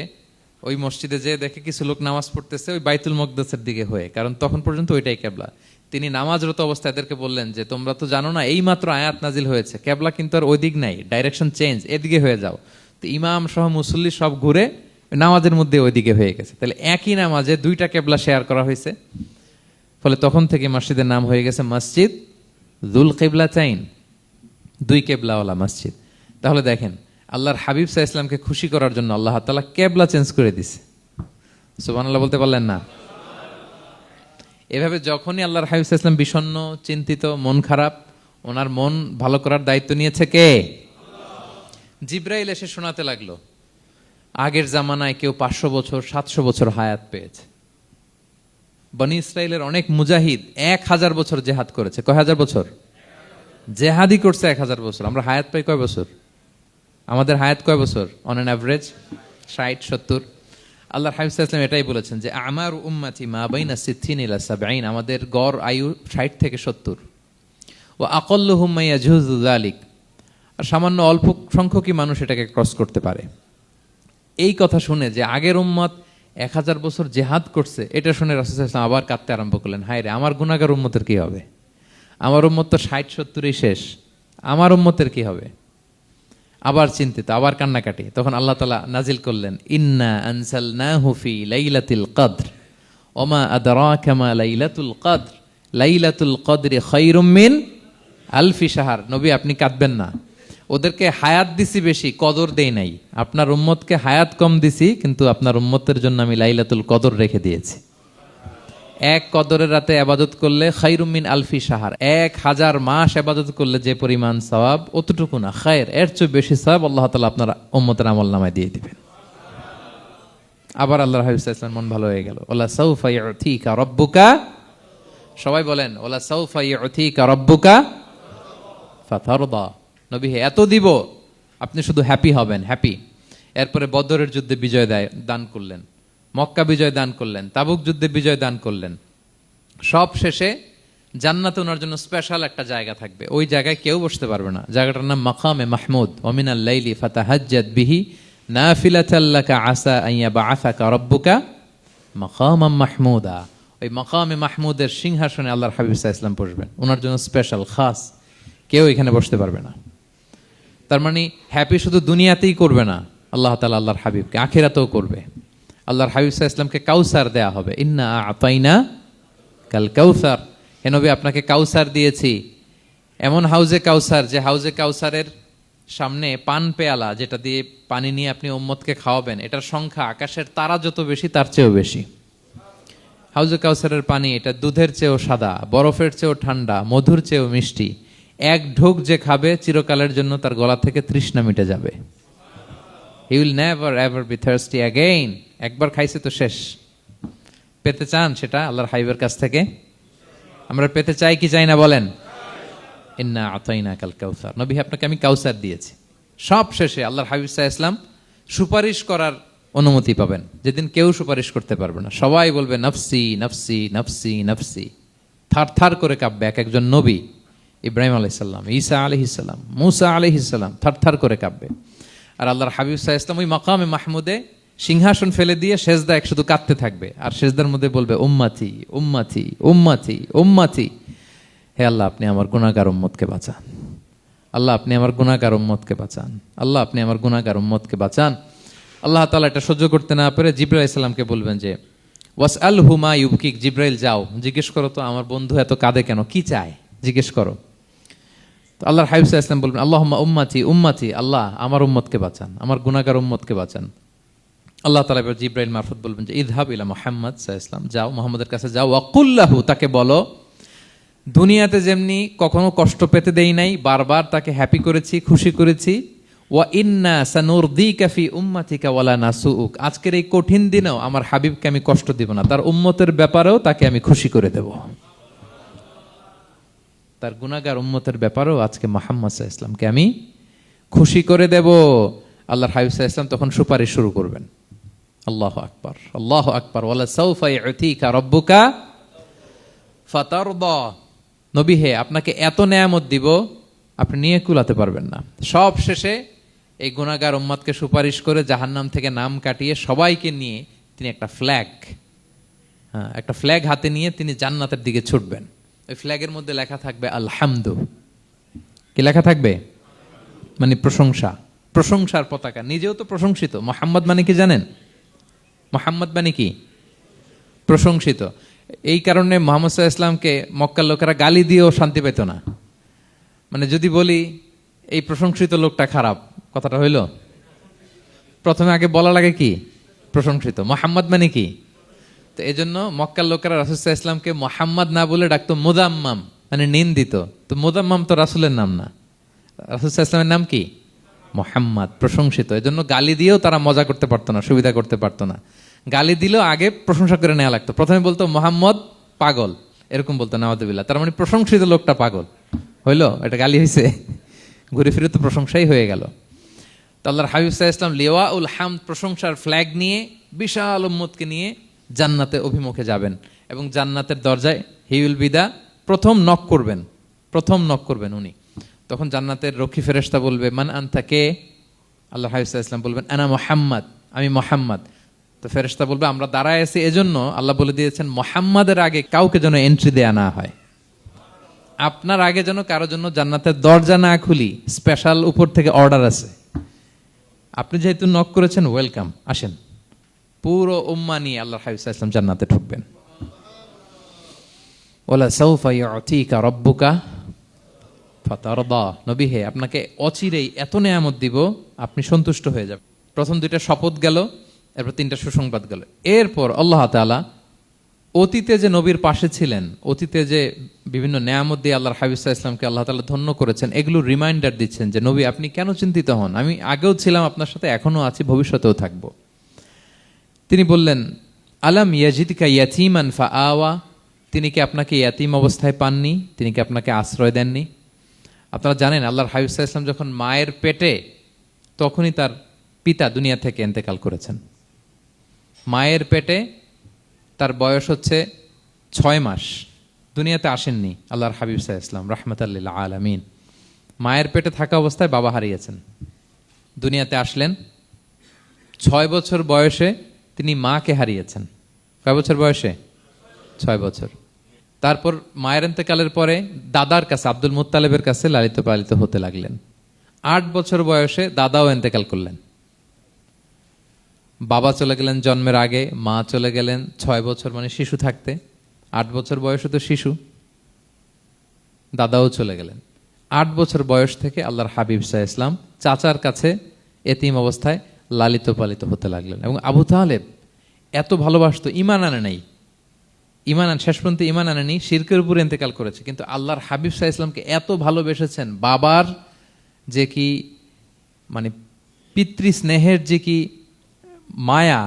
ওই মসজিদে যে দেখে কিছু লোক নামাজ পড়তেছে ওই বাইতুল মাকদিসের দিকে হয়ে, কারণ তখন পর্যন্ত ওইটাই কিবলা। তিনি নামাজরত অবস্থায় এদেরকে বললেন যে তোমরা তো জানো না এই মাত্র আয়াত নাজিল হয়েছে, কিবলা কিন্তু আর ওই দিক নাই, ডাইরেকশন চেঞ্জ, এদিকে হয়ে যাও। তো ইমাম সহ মুসল্লি সব ঘুরে নামাজের মধ্যে ওইদিকে হয়ে গেছে। তাহলে একই নামাজে 2টা কিবলা শেয়ার করা হয়েছে, ফলে তখন থেকে মসজিদের নাম হয়ে গেছে মসজিদ যুল কিবলাতাইন, 2 কিবলাওয়ালা মসজিদ। তাহলে দেখেন আল্লাহর হাবিব সাল্লাল্লাহু আলাইহি ওয়াসাল্লামকে খুশি করার জন্য আল্লাহ তাআলা কিবলা চেঞ্জ করে দিছে। সুবহানাল্লাহ বলতে পারলেন না? এভাবে যখনই আল্লাহর হাবিব সাল্লাল্লাহু আলাইহি ওয়াসাল্লাম বিষণ্ণ, চিন্তিত, মন খারাপ, ওনার মন ভালো করার দায়িত্ব নিয়েছে কে? জিব্রাইল এসে শোনাতে লাগলো আগের জামানায় কেউ 500 বছর 700 বছর হায়াত পেয়েছে। বনি ইসরাইলের অনেক মুজাহিদ 1000 বছর জেহাদ করেছে। কয় হাজার বছর জেহাদি করছে? 1000 বছর। আমরা হায়াত পাই কয় বছর? আমাদের হায়াত কয় বছর অন অ্যান অ্যাভারেজ? 60-70। আল্লাহর হাবিব সাল্লাল্লাহু আলাইহি ওয়াসাল্লাম এটাই বলেছেন যে আমার উম্মতি মা বাইনা 60 ইলা 70, আমাদের গড় আয়ু 60 থেকে 70। ওয়া আকাল্লুহুম মা ইয়াজুযু যালিক, আর সামান্য অল্প সংখ্যকই মানুষ এটাকে ক্রস করতে পারে। এই কথা শুনে যে আগের উম্মত 1000 বছর জেহাদ করছে, এটা শুনে রাসূল সাল্লাল্লাহু আলাইহি ওয়াসাল্লাম আবার কাঁদতে আরম্ভ করলেন, হায় রে আমার গুনাহগার উম্মতের কি হবে? আমার উম্মত তো 60-70ই শেষ, আমার উম্মতের কি হবে? আবার চিন্তিত, আবার কান্নাকাটি। তখন আল্লাহ তাআলা নাজিল করলেন, ইন্না আনসালনাহু ফি লাইলাতিল কদর ওমা আদরাকা মা লাইলাতুল কদর লাইলাতুল কদরি খায়রুম মিন আলফি শাহর। নবী আপনি কাঁদবেন না, ওদেরকে হায়াত দিছি বেশি, কদর দেই নাই। আপনার উম্মতকে হায়াত কম দিছি, কিন্তু আপনার উম্মতের জন্য আমি লাইলাতুল কদর রেখে দিয়েছি। এক কদরের রাতে ইবাদত করলে খায়রুম মিন আলফি শাহর, 1000 মাস ইবাদত করলে যে পরিমাণ সওয়াব, অতটুকু না, খায়ের এর চেয়ে বেশি সওয়াব আল্লাহ তাআলা আপনার উম্মতের আমলনামায় দিয়ে দিবেন। আবার আল্লাহর হাবিব সাল্লাল্লাহু আলাইহি ওয়াসাল্লাম মন ভালো হয়ে গেল। ওয়ালা সাউফা ইউতিকা রাব্বুকা, সবাই বলেন ওয়ালা সাউফা ইউতিকা রাব্বুকা ফাতারদা। নবী হে এত দিব, আপনি শুধু হ্যাপি হবেন, হ্যাপি। এরপরে বদরের যুদ্ধে বিজয় দান করলেন, মক্কা বিজয় দান করলেন, তাবুক যুদ্ধে বিজয় দান করলেন। সব শেষে জান্নাতে ওনার জন্য স্পেশাল একটা জায়গা থাকবে, ওই জায়গায় কেউ বসতে পারবে না। জায়গাটার নাম মাকামে মাহমুদ। ওয়া মিনাল লাইলি ফাতাহাজ্জাদ বিহি নাফিলাতাল লাকা আসা আন ইয়াবআসাকা রাব্বুকা মাকামাম মাহমুদা। ওই মাকামে মাহমুদের সিংহাসনে আল্লাহর হাবিব সাল্লাল্লাহু আলাইহি ওয়াসাল্লাম বসবেন, ওনার জন্য স্পেশাল, খাস, কেউ এখানে বসতে পারবে না। তার মানে হ্যাপি শুধু দুনিয়াতেই করবে না আল্লাহ তাআলা, আল্লাহর হাবিবকে আখিরাতেও করবে। আল্লাহর হাবিব সাল্লাল্লাহু আলাইহি ওয়াসাল্লামকে কাউসার দেয়া হবে, ইন্না আতাইনা কাল কাউসার। হে নবী আপনাকে কাউসার দিয়েছি, এমন হাউজে কাউসার যে হাউজে কাউসারের সামনে পান পেয়ালা, যেটা দিয়ে পানি নিয়ে আপনি উম্মতকে খাওয়াবেন, এটার সংখ্যা আকাশের তারা যত বেশি তার চেয়েও বেশি। হাউজে কাউসারের পানি এটা দুধের চেয়েও সাদা, বরফের চেয়েও ঠান্ডা, মধুর চেয়েও মিষ্টি। এক ঢোক যে খাবে চিরকালের জন্য তার গলা থেকে তৃষ্ণা মিটে যাবে। He will never ever be thirsty again. একবার খাইছে তো শেষ। পেতে চান সেটা আল্লাহর হাবিবের কাছ থেকে? আমরা পেতে চাই কি চাই না বলেন? ইন্না আতাইনাকাল কাউসার। নবী আপনাকে আমি কাউসার দিয়েছি। সব শেষে আল্লাহর হাবিব সাল্লাল্লাহু আলাইহি ওয়াসাল্লাম সুপারিশ করার অনুমতি পাবেন, যেদিন কেউ সুপারিশ করতে পারবে না। সবাই বলবে নফসি নফসি নফসি নফসি, থার থার করে কাঁপবে। এক একজন নবী, ইব্রাহিম আলাইহিস সালাম, ঈসা আলাইহিস সালাম, মূসা আলাইহিস সালাম, থার থার করে কাঁপবে। আর আল্লাহর হাবিব সাল্লাল্লাহু আলাইহি ওয়াসাল্লাম ওই মাকামে মাহমুদে সিংহাসন ফেলে দিয়ে সেজদায় শুধু কাঁদতে থাকবে, আর সেজদার মধ্যে বলবে উম্মতি উম্মতি উম্মতি উম্মতি। হে আল্লাহ আপনি আমার গুনাহগার উম্মতকে বাঁচান, আল্লাহ আপনি আমার গুনাহগার উম্মতকে বাঁচান, আল্লাহ আপনি আমার গুনাহগার উম্মতকে বাঁচান। আল্লাহ তাআলা এটা সহ্য করতে না পেরে জিবরাইল আলাইহিস সালামকে বলবেন যে ওয়াসআলহু মা ইউবকিক, জিবরাইল যাও জিজ্ঞেস করো তো আমার বন্ধু এত কাঁদে কেন, কি চায় জিজ্ঞেস করো। তো আল্লাহর হাবিব সাল্লাল্লাহু আলাইহি ওয়াসাল্লাম বলবেন আল্লাহুম্মা উম্মতি উম্মতি, আল্লাহ আমার উম্মতকে বাঁচান, আমার গুনাহগার উম্মতকে বাঁচান। আল্লাহ তাআলা এবার জিবরাইল মারফত বলবেন যে ইযহাব ইলা মুহাম্মদ সাল্লাল্লাহু আলাইহি ওয়াসাল্লাম, যাও মুহাম্মদের কাছে যাও, ওয়াকুল লাহু, তাকে বলো দুনিয়াতে যেমনি কখনো কষ্ট পেতে দেই নাই, বারবার তাকে হ্যাপি করেছি, খুশি করেছি। ওয়া ইন্না সানুরদিকা ফি উম্মাতিকা ওয়ালা নাসুউক, আজকের এই কঠিন দিনেও আমার হাবিবকে আমি কষ্ট দিব না, তার উম্মতের ব্যাপারেও তাকে আমি খুশি করে দেব। তার গুনাহগার উম্মতের ব্যাপারেও আজকে মুহাম্মদ সাল্লাল্লাহু আলাইহি ওয়াসাল্লামকে আমি খুশি করে দেব। আল্লাহর হাবিব সাল্লাল্লাহু আলাইহি ওয়াসাল্লাম তখন সুপারিশ শুরু করবেন। আল্লাহু আকবার, আল্লাহু আকবার। ওয়ালা সাউফা ইউতিকা রাব্বুকা ফাতারদা। নবী হে আপনাকে এত নেয়ামত দিব আপনি নিয়ে কুলাতে পারবেন না। সব শেষে এই গুনাহগার উম্মতকে সুপারিশ করে জাহান্নাম থেকে নাম কাটিয়ে সবাইকে নিয়ে তিনি একটা ফ্ল্যাগ হাতে নিয়ে তিনি জান্নাতের দিকে ছুটবেন। ওই ফ্ল্যাগের মধ্যে লেখা থাকবে আলহামদু। কি লেখা থাকবে? মানে প্রশংসা, প্রশংসার পতাকা। নিজেও তো প্রশংসিত। মুহাম্মদ মানে কি জানেন? মুহাম্মদ মানে কি? প্রশংসিত। এই কারণে মুহাম্মদ সাল্লাল্লাহু আলাইহি ওয়াসাল্লামকে মক্কার লোকেরা গালি দিয়েও শান্তি পেত না। মানে যদি বলি এই প্রশংসিত লোকটা খারাপ, কথাটা হইল? প্রথমে আগে বলা লাগে কি? প্রশংসিত। মুহাম্মদ মানে কি? এই জন্য মক্কার লোকেরা রাসূল সাল্লাল্লাহু আলাইহি ওয়াসাল্লামকে মুহাম্মদ না বলে ডাকতো মুদাম্মাম, মানে নিন্দিত। তো মুদাম্মাম তো রাসূলের নাম না, রাসূল সাল্লাল্লাহু আলাইহি ওয়াসাল্লামের নাম কি? মুহাম্মদ, প্রশংসিত। এই জন্য গালি দিয়েও তারা মজা করতে পারতো না, সুবিধা করতে পারতো না। গালি দিলেও আগে প্রশংসা করে নেওয়া লাগতো। প্রথমে বলতো মুহাম্মদ পাগল, এরকম বলতো নাউযুবিল্লাহ, তার মানে প্রশংসিত লোকটা পাগল হইলো, এটা গালি হয়েছে? ঘুরে ফিরে তো প্রশংসাই হয়ে গেল। তো আল্লাহর হাবিব সাল্লাল্লাহু আলাইহি ওয়াসাল্লাম লিওয়াউল হামদ, প্রশংসার ফ্ল্যাগ নিয়ে বিশাল উম্মতকে নিয়ে জান্নাতে অভিমুখে যাবেন এবং জান্নাতের দরজায় হি উইল বি দা প্রথম নক করবেন উনি। তখন জান্নাতের রক্ষী ফেরেশতা বলবে মান আনতা, কে? আল্লাহর হাবিব সাল্লাল্লাহু আলাইহি ওয়াসাল্লাম বলবেন আনা মুহাম্মদ, আমি মুহাম্মদ। তো ফেরেশতা বলবে আমরা দাঁড়ায় আছি এজন্য আল্লাহ বলে দিয়েছেন মুহাম্মাদের আগে কাউকে যেন এন্ট্রি দেয়া না হয়। আপনার আগে যেন কারোর জন্য জান্নাতের দরজা না খুলি, স্পেশাল উপর থেকে অর্ডার আছে। আপনি যেহেতু নক করেছেন, ওয়েলকাম, আসেন। পুরো উম্মাহ নিয়ে আল্লাহর হাবিব সাল্লাল্লাহু আলাইহি ওয়াসাল্লাম জান্নাতে ঢুকবেন। ওয়ালা সাউফা ইউতিকা রাব্বুকা ফাতারদা, নবী হে, আপনাকে অচিরেই এত নেয়ামত দিব আপনি সন্তুষ্ট হয়ে যাবেন। প্রথম দুইটা শপথ গেল, এরপর তিনটা সুসংবাদ গেল। এরপর আল্লাহ তাআলা অতীতে যে নবীর পাশে ছিলেন, অতীতে যে বিভিন্ন নেয়ামত দিয়ে আল্লাহর হাবিব সাল্লাল্লাহু আলাইহি ওয়াসাল্লামকে আল্লাহ তাআলা ধন্য করেছেন, এগুলো রিমাইন্ডার দিচ্ছেন যে নবী আপনি কেন চিন্তিত হন, আমি আগেও ছিলাম আপনার সাথে, এখনো আছি, ভবিষ্যতেও থাকবো। তিনি বললেন আলাম ইয়াজিদকা ইয়াতীমান ফাআওয়া, তিনি কি আপনাকে ইয়াতীম অবস্থায় পাননি, তিনি কি আপনাকে আশ্রয় দেননি? আপনারা জানেন আল্লাহর হাবিব সাল্লাল্লাহু আলাইহি ওয়াসাল্লাম যখন মায়ের পেটে, তখনই তার পিতা দুনিয়া থেকে ইন্তেকাল করেছেন। মায়ের পেটে তার বয়স হচ্ছে 6 মাস, দুনিয়াতে আসেননি আল্লাহর হাবিব সাল্লাল্লাহু আলাইহি ওয়াসাল্লাম রাহমাতাল লিল আলামিন। মায়ের পেটে থাকা অবস্থায় বাবা হারিয়েছেন, দুনিয়াতে আসলেন 6 বছর বয়সে, তিনি মাকে হারিয়েছেন। কয় বছর বয়সে? 6 বছর। তারপর মায়ের ইন্তেকালের পরে দাদার কাছে, আব্দুল মুত্তালিবের কাছে লালিত পালিত হতে লাগলেন। 8 বছর বয়সে দাদাও ইন্তেকাল করলেন। বাবা চলে গেলেন জন্মের আগে, মা চলে গেলেন 6 বছর মানে শিশু থাকতে। 8 বছর বয়সে তো শিশু, দাদাও চলে গেলেন। 8 বছর বয়স থেকে আল্লাহর হাবিব সাল্লাল্লাহু আলাইহি ওয়াসাল্লাম চাচার কাছে এতিম অবস্থায় লালিত পালিত হতে লাগলেন। এবং আবু তালেব এত ভালোবাসতো, ইমান আনে নাই, শেষ পর্যন্ত ইমান আনেনি, শিরকের উপরে ইন্তেকাল করেছে, কিন্তু আল্লাহর হাবিব সাল্লাল্লাহু আলাইহি ওয়াসাল্লামকে এত ভালোবেসেছেন। বাবার যে কি মানে পিতৃ স্নেহের যে কি মায়া,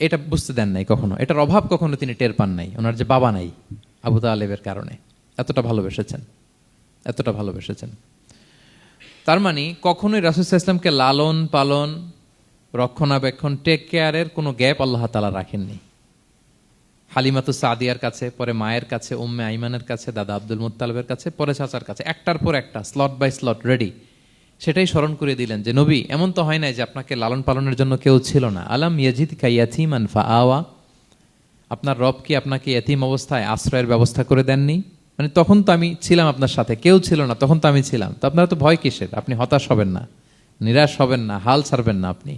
এটা বুঝতে দেন নাই কখনো, এটার অভাব কখনো তিনি টের পান নাই। ওনার যে বাবা নাই, আবু তালেবের কারণে এতটা ভালোবেসেছেন। তার মানে কখনোই রাসূল সাল্লাল্লাহু আলাইহি ওয়াসাল্লামকে লালন পালন, রক্ষণাবেক্ষণ, টেক কেয়ারের কোনো গ্যাপ আল্লাহ তাআলা রাখেননি। হালিমাতু সাদিয়ার কাছে, পরে মায়ের কাছে, উম্মে আইমানের কাছে, দাদা আব্দুল মুত্তালিবের কাছে, পরে চাচার কাছে, একটার পর একটা স্লট বাই স্লট রেডি। সেটাই স্মরণ করে দিলেন যে নবী এমন তো হয় নাই যে আপনাকে লালন পালনের জন্য কেউ ছিল না। আলাম ইয়াজিদকা ইয়াতীমান ফাআওয়া, আপনার রব কি আপনাকে ইয়াতীম অবস্থায় আশ্রয়ের ব্যবস্থা করে দেননি? মানে তখন তো আমি ছিলাম আপনার সাথে, কেউ ছিল না, তখন তো আমি ছিলাম। তো আপনারা তো ভয় কিসের? আপনি হতাশ হবেন না, নিরাশ হবেন না, হাল ছাড়বেন না আপনি।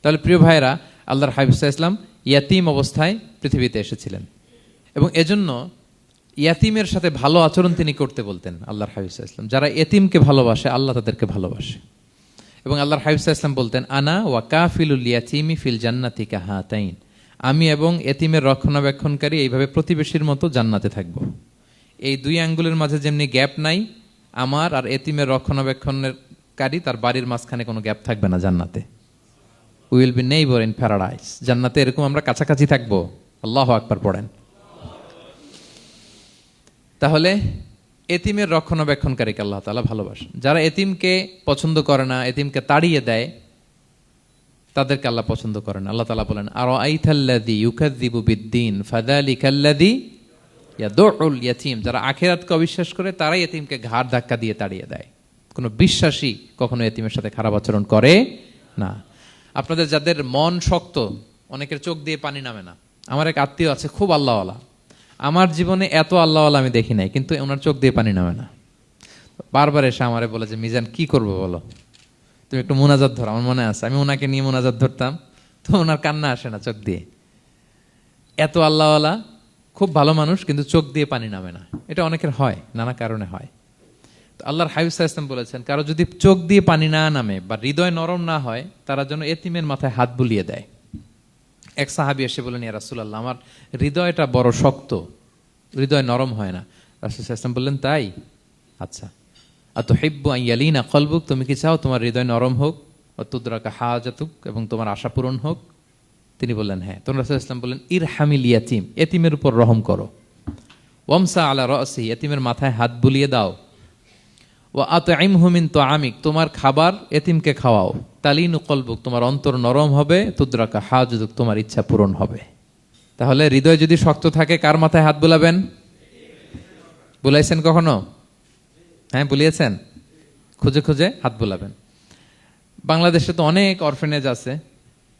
তাহলে প্রিয় ভাইরা, আল্লাহর হাবিব সাল্লাল্লাহু আলাইহি ওয়াসাল্লাম ইয়াতীম অবস্থায় পৃথিবীতে এসেছিলেন এবং এজন্য ইয়াতীমের সাথে ভালো আচরণ তিনি করতে বলতেন আল্লাহর হাবিব সাল্লাল্লাহু আলাইহি ওয়াসাল্লাম। যারা এতিমকে ভালোবাসে, আল্লাহ তাদেরকে ভালোবাসে। এবং আল্লাহর হাবিব সাল্লাল্লাহু আলাইহি ওয়াসাল্লাম বলতেন আনা ওয়া কাফিলুল ইয়াতীমি ফিল জান্নাতি কাহাতাইন, আমি এবং এতিমের রক্ষণাবেক্ষণকারী এইভাবে প্রতিবেশীর মতো জান্নাতে থাকব। এই 2 আঙ্গুলের মাঝে যেমনি গ্যাপ নাই, আমার আর এতিমের রক্ষণাবেক্ষণকারী তার বাড়ির মাঝখানে কোনো গ্যাপ থাকবে না জান্নাতে। We will be neighbour in paradise, জান্নাতে এরকম আমরা কাছাকাছি থাকবো। আল্লাহু আকবার পড়েন। তাহলে এতিমের রক্ষণাবেক্ষণকারীকে আল্লাহ তাআলা ভালোবাসেন। যারা এতিমকে পছন্দ করে না, এতিমকে তাড়িয়ে দেয়, তাদেরকে আল্লাহ পছন্দ করেন। আল্লাহ তাআলা বলেন আরাআইতাল্লাযী ইউকাযযিবু বিদ্দীন ফাযালিকাল্লাযী ইয়াদউল ইয়াতীম, যারা আখিরাতকে অবিশ্বাস করে তারাই এতিমকে ঘাড় ধাক্কা দিয়ে তাড়িয়ে দেয়। কোনো বিশ্বাসী কখনো এতিমের সাথে খারাপ আচরণ করে না। আপনাদের যাদের মন শক্ত, অনেকের চোখ দিয়ে পানি নামে না। আমার এক আত্মীয় আছে, খুব আল্লাহওয়ালা, আমার জীবনে এত আল্লাহওয়ালা আমি দেখি নাই, কিন্তু ওনার চোখ দিয়ে পানি নামে না। বারবার এসে আমারে বলে যে মিজান কি করবো বলো, তুমি একটু মোনাজাত ধরো। আমার মনে আছে আমি ওনাকে নিয়ে মোনাজাত ধরতাম, তো ওনার কান্না আসে না চোখ দিয়ে। এত আল্লাহওয়ালা, খুব ভালো মানুষ, কিন্তু চোখ দিয়ে পানি নামে না। এটা অনেকের হয়, নানা কারণে হয়। তো আল্লাহর হাবিব সাল্লাল্লাহু আলাইহি ওয়াসাল্লাম বলেছেন, কারো যদি চোখ দিয়ে পানি না নামে বা হৃদয় নরম না হয়, তারা যেন এতিমের মাথায় হাত বুলিয়ে দেয়। এক সাহাবী এসে বললেন, ইয়া রাসূলুল্লাহ, আমার হৃদয়টা বড় শক্ত, হৃদয় নরম হয় না। রাসূল সাল্লাল্লাহু আলাইহি ওয়াসাল্লাম বললেন, তাই? আচ্ছা। আতুহিব্বু আন ইয়ালিনা কলবুক, তুমি কি চাও তোমার হৃদয় নরম হোক, ওয়া তুদরাকা হাজাতুক, এবং তোমার আশা পূরণ হোক? তিনি বললেন, হ্যাঁ। তখন রাসূল সাল্লাল্লাহু আলাইহি ওয়াসাল্লাম বললেন, ইরহামিল ইয়াতীম, এতিমের উপর রহম করো। ওয়ামসা আলা রাসি, এতিমের মাথায় হাত বুলিয়ে দাও। ওয়া আতইমহু মিন তুআমিক, তোমার খাবার এতিমকে খাওয়াও। তালিনু কলবুক, তোমার অন্তর নরম হবে। তুদরাকা হাজাতুক, তোমার ইচ্ছা পূরণ হবে। তাহলে হৃদয় যদি শক্ত থাকে, কার মাথায় হাত বুলাবেন? বুলাইছেন কখনো? হ্যাঁ, বুলিয়েছেন? খুঁজে খুঁজে হাত বুলাবেন। বাংলাদেশে তো অনেক অরফেনেজ আছে,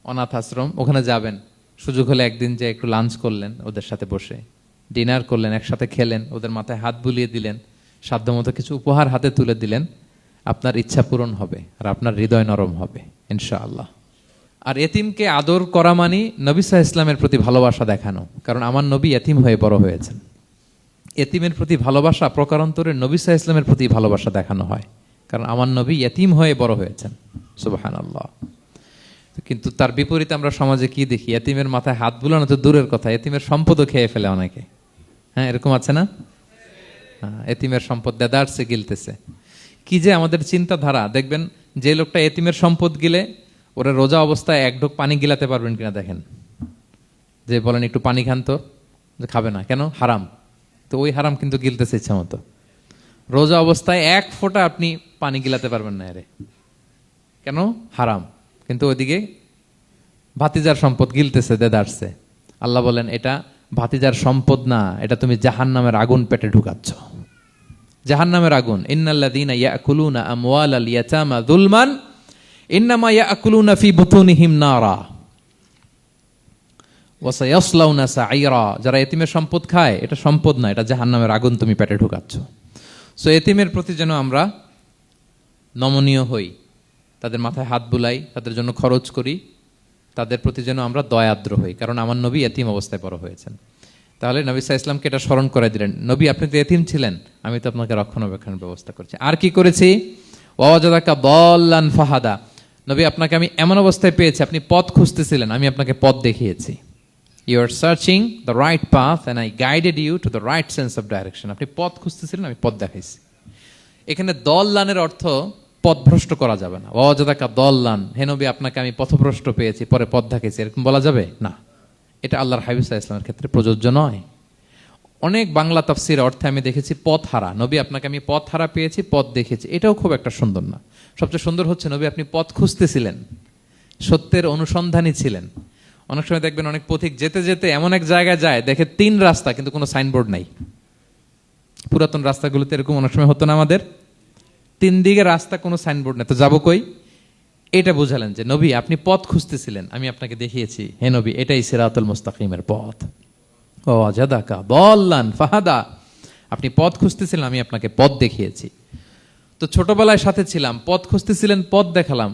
অনাথ আশ্রম, ওখানে যাবেন। সুযোগ হলে একদিন যে একটু লাঞ্চ করলেন ওদের সাথে বসে, ডিনার করলেন, একসাথে খেলেন, ওদের মাথায় হাত বুলিয়ে দিলেন, সাধ্যমতো কিছু উপহার হাতে তুলে দিলেন, আপনার ইচ্ছা পূরণ হবে আর আপনার হৃদয় নরম হবে ইনশাআল্লাহ। আর এতিমকে আদর করা মানে নবী সাল্লাল্লাহু আলাইহি ইসলামের প্রতি ভালোবাসা দেখানো, কারণ আমার নবী এতিম হয়ে বড় হয়েছেন। এতিমের প্রতি ভালোবাসা প্রকারান্তরে নবী সাল্লাল্লাহু আলাইহি ইসলামের প্রতি ভালোবাসা দেখানো হয়, কারণ আমার নবী এতিম হয়ে বড় হয়েছেন। সুবহানাল্লাহ। কিন্তু তার বিপরীতে আমরা সমাজে কি দেখি? এতিমের মাথায় হাত বুলানো তো দূরের কথা, এতিমের সম্পদও খেয়ে ফেলে অনেকে। হ্যাঁ, এরকম আছে না? এতিমের সম্পদ দেদারসে গিলতেছে। কি যে আমাদের চিন্তাধারা! দেখবেন, যে লোকটা এতিমের সম্পদ গিলে, ওরা রোজা অবস্থায় এক ঢোক পানি গিলাতে পারবেন কিনা দেখেন। যে বলেন একটু পানি খান তো, যে খাবে না, কেন? হারাম। তো ওই হারাম কিন্তু গিলতেছে ইচ্ছা মতো। রোজা অবস্থায় এক ফোঁটা আপনি পানি গিলাতে পারবেন না, এরে কেন? হারাম। কিন্তু ওইদিকে ভাতিজার সম্পদ গিলতেছে দেদারসে। আল্লাহ বলেন, এটা ভাতিজার সম্পদ না, এটা তুমি জাহান্নামের আগুন পেটে ঢুকাচ্ছ। জাহান্নামের আগুন। ইন্নাল্লাযীনা ইয়াকুলুনা আমওয়ালাল ইয়াতামা যুলমান ইন্নামা ইয়াকুলুনা ফি বুতুনিহিম নারা ওয়া সায়াসলাউনা সাঈরা। যারা এতিমের সম্পদ খায়, এটা সম্পদ না, এটা জাহান্নামের আগুন তুমি পেটে ঢুকাচ্ছ। সো এতিমের প্রতি যেন আমরা নমনীয় হই, তাদের মাথায় হাত বুলাই, তাদের জন্য খরচ করি, তাদের প্রতি যেন আমরা দয়াদ্র হই, কারণ আমার নবী এতিম অবস্থায় বড় হয়েছেন। তাহলে নবী সাল্লাল্লাহু আলাইহি ওয়াসাল্লামকে এটা স্মরণ করে দিলেন, নবী আপনি তো এতিম ছিলেন, আমি তো আপনাকে রক্ষণাবেক্ষণের ব্যবস্থা করছি। আর কি করেছি? ওয়াজাদাকা দাল্লান ফাহাদা, নবী আপনাকে আমি এমন অবস্থায় পেয়েছি, আপনি পথ খুঁজতেছিলেন, আমি আপনাকে পথ দেখিয়েছি। You are searching the right path and I guided you to the right sense of direction. আপনি পথ খুঁজতেছিলেন, আমি পথ দেখাইছি। এখানে দল্লানের অর্থ পথভ্রষ্ট করা যাবে না। ওয়াজাদাকা দল্লান, হে নবী আপনাকে আমি পথভ্রষ্ট পেয়েছি, পরে পথ দেখাইছি, এরকম বলা যাবে না। এটা আল্লাহর হাবিব সাল্লাল্লাহু আলাইহি ওয়াসাল্লামের ক্ষেত্রে প্রযোজ্য নয়। অনেক বাংলা তাফসীর অর্থে আমি দেখেছি পথ হারা, নবী আপনাকে আমি পথ হারা পেয়েছি, পথ দেখেছি, এটাও খুব একটা সুন্দর না। সবচেয়ে সুন্দর হচ্ছে নবী আপনি পথ খুঁজতেছিলেন, সত্যের অনুসন্ধানী ছিলেন। অনেক সময় দেখবেন অনেক পথিক যেতে যেতে এমন এক জায়গায় যায়, দেখে 3 রাস্তা কিন্তু কোনো সাইনবোর্ড নাই। পুরাতন রাস্তাগুলোতে এরকম অনেক সময় হতো না আমাদের, 3 দিকে রাস্তা, কোনো সাইনবোর্ড নেই, তো যাবো কই? এটা বুঝালেন যে নবী আপনি পথ খুঁজতেছিলেন, আমি আপনাকে দেখিয়েছি, হে নবী এটাই সিরাতুল মুস্তাকিমের পথ। ওয়াজাদাকা দাল্লান ফাহাদা, আপনি পথ খুঁজতেছিলেন, আমি আপনাকে পথ দেখিয়েছি। তো ছোটবেলায় সাথে ছিলাম, পথ খুঁজতেছিলেন, পথ দেখালাম,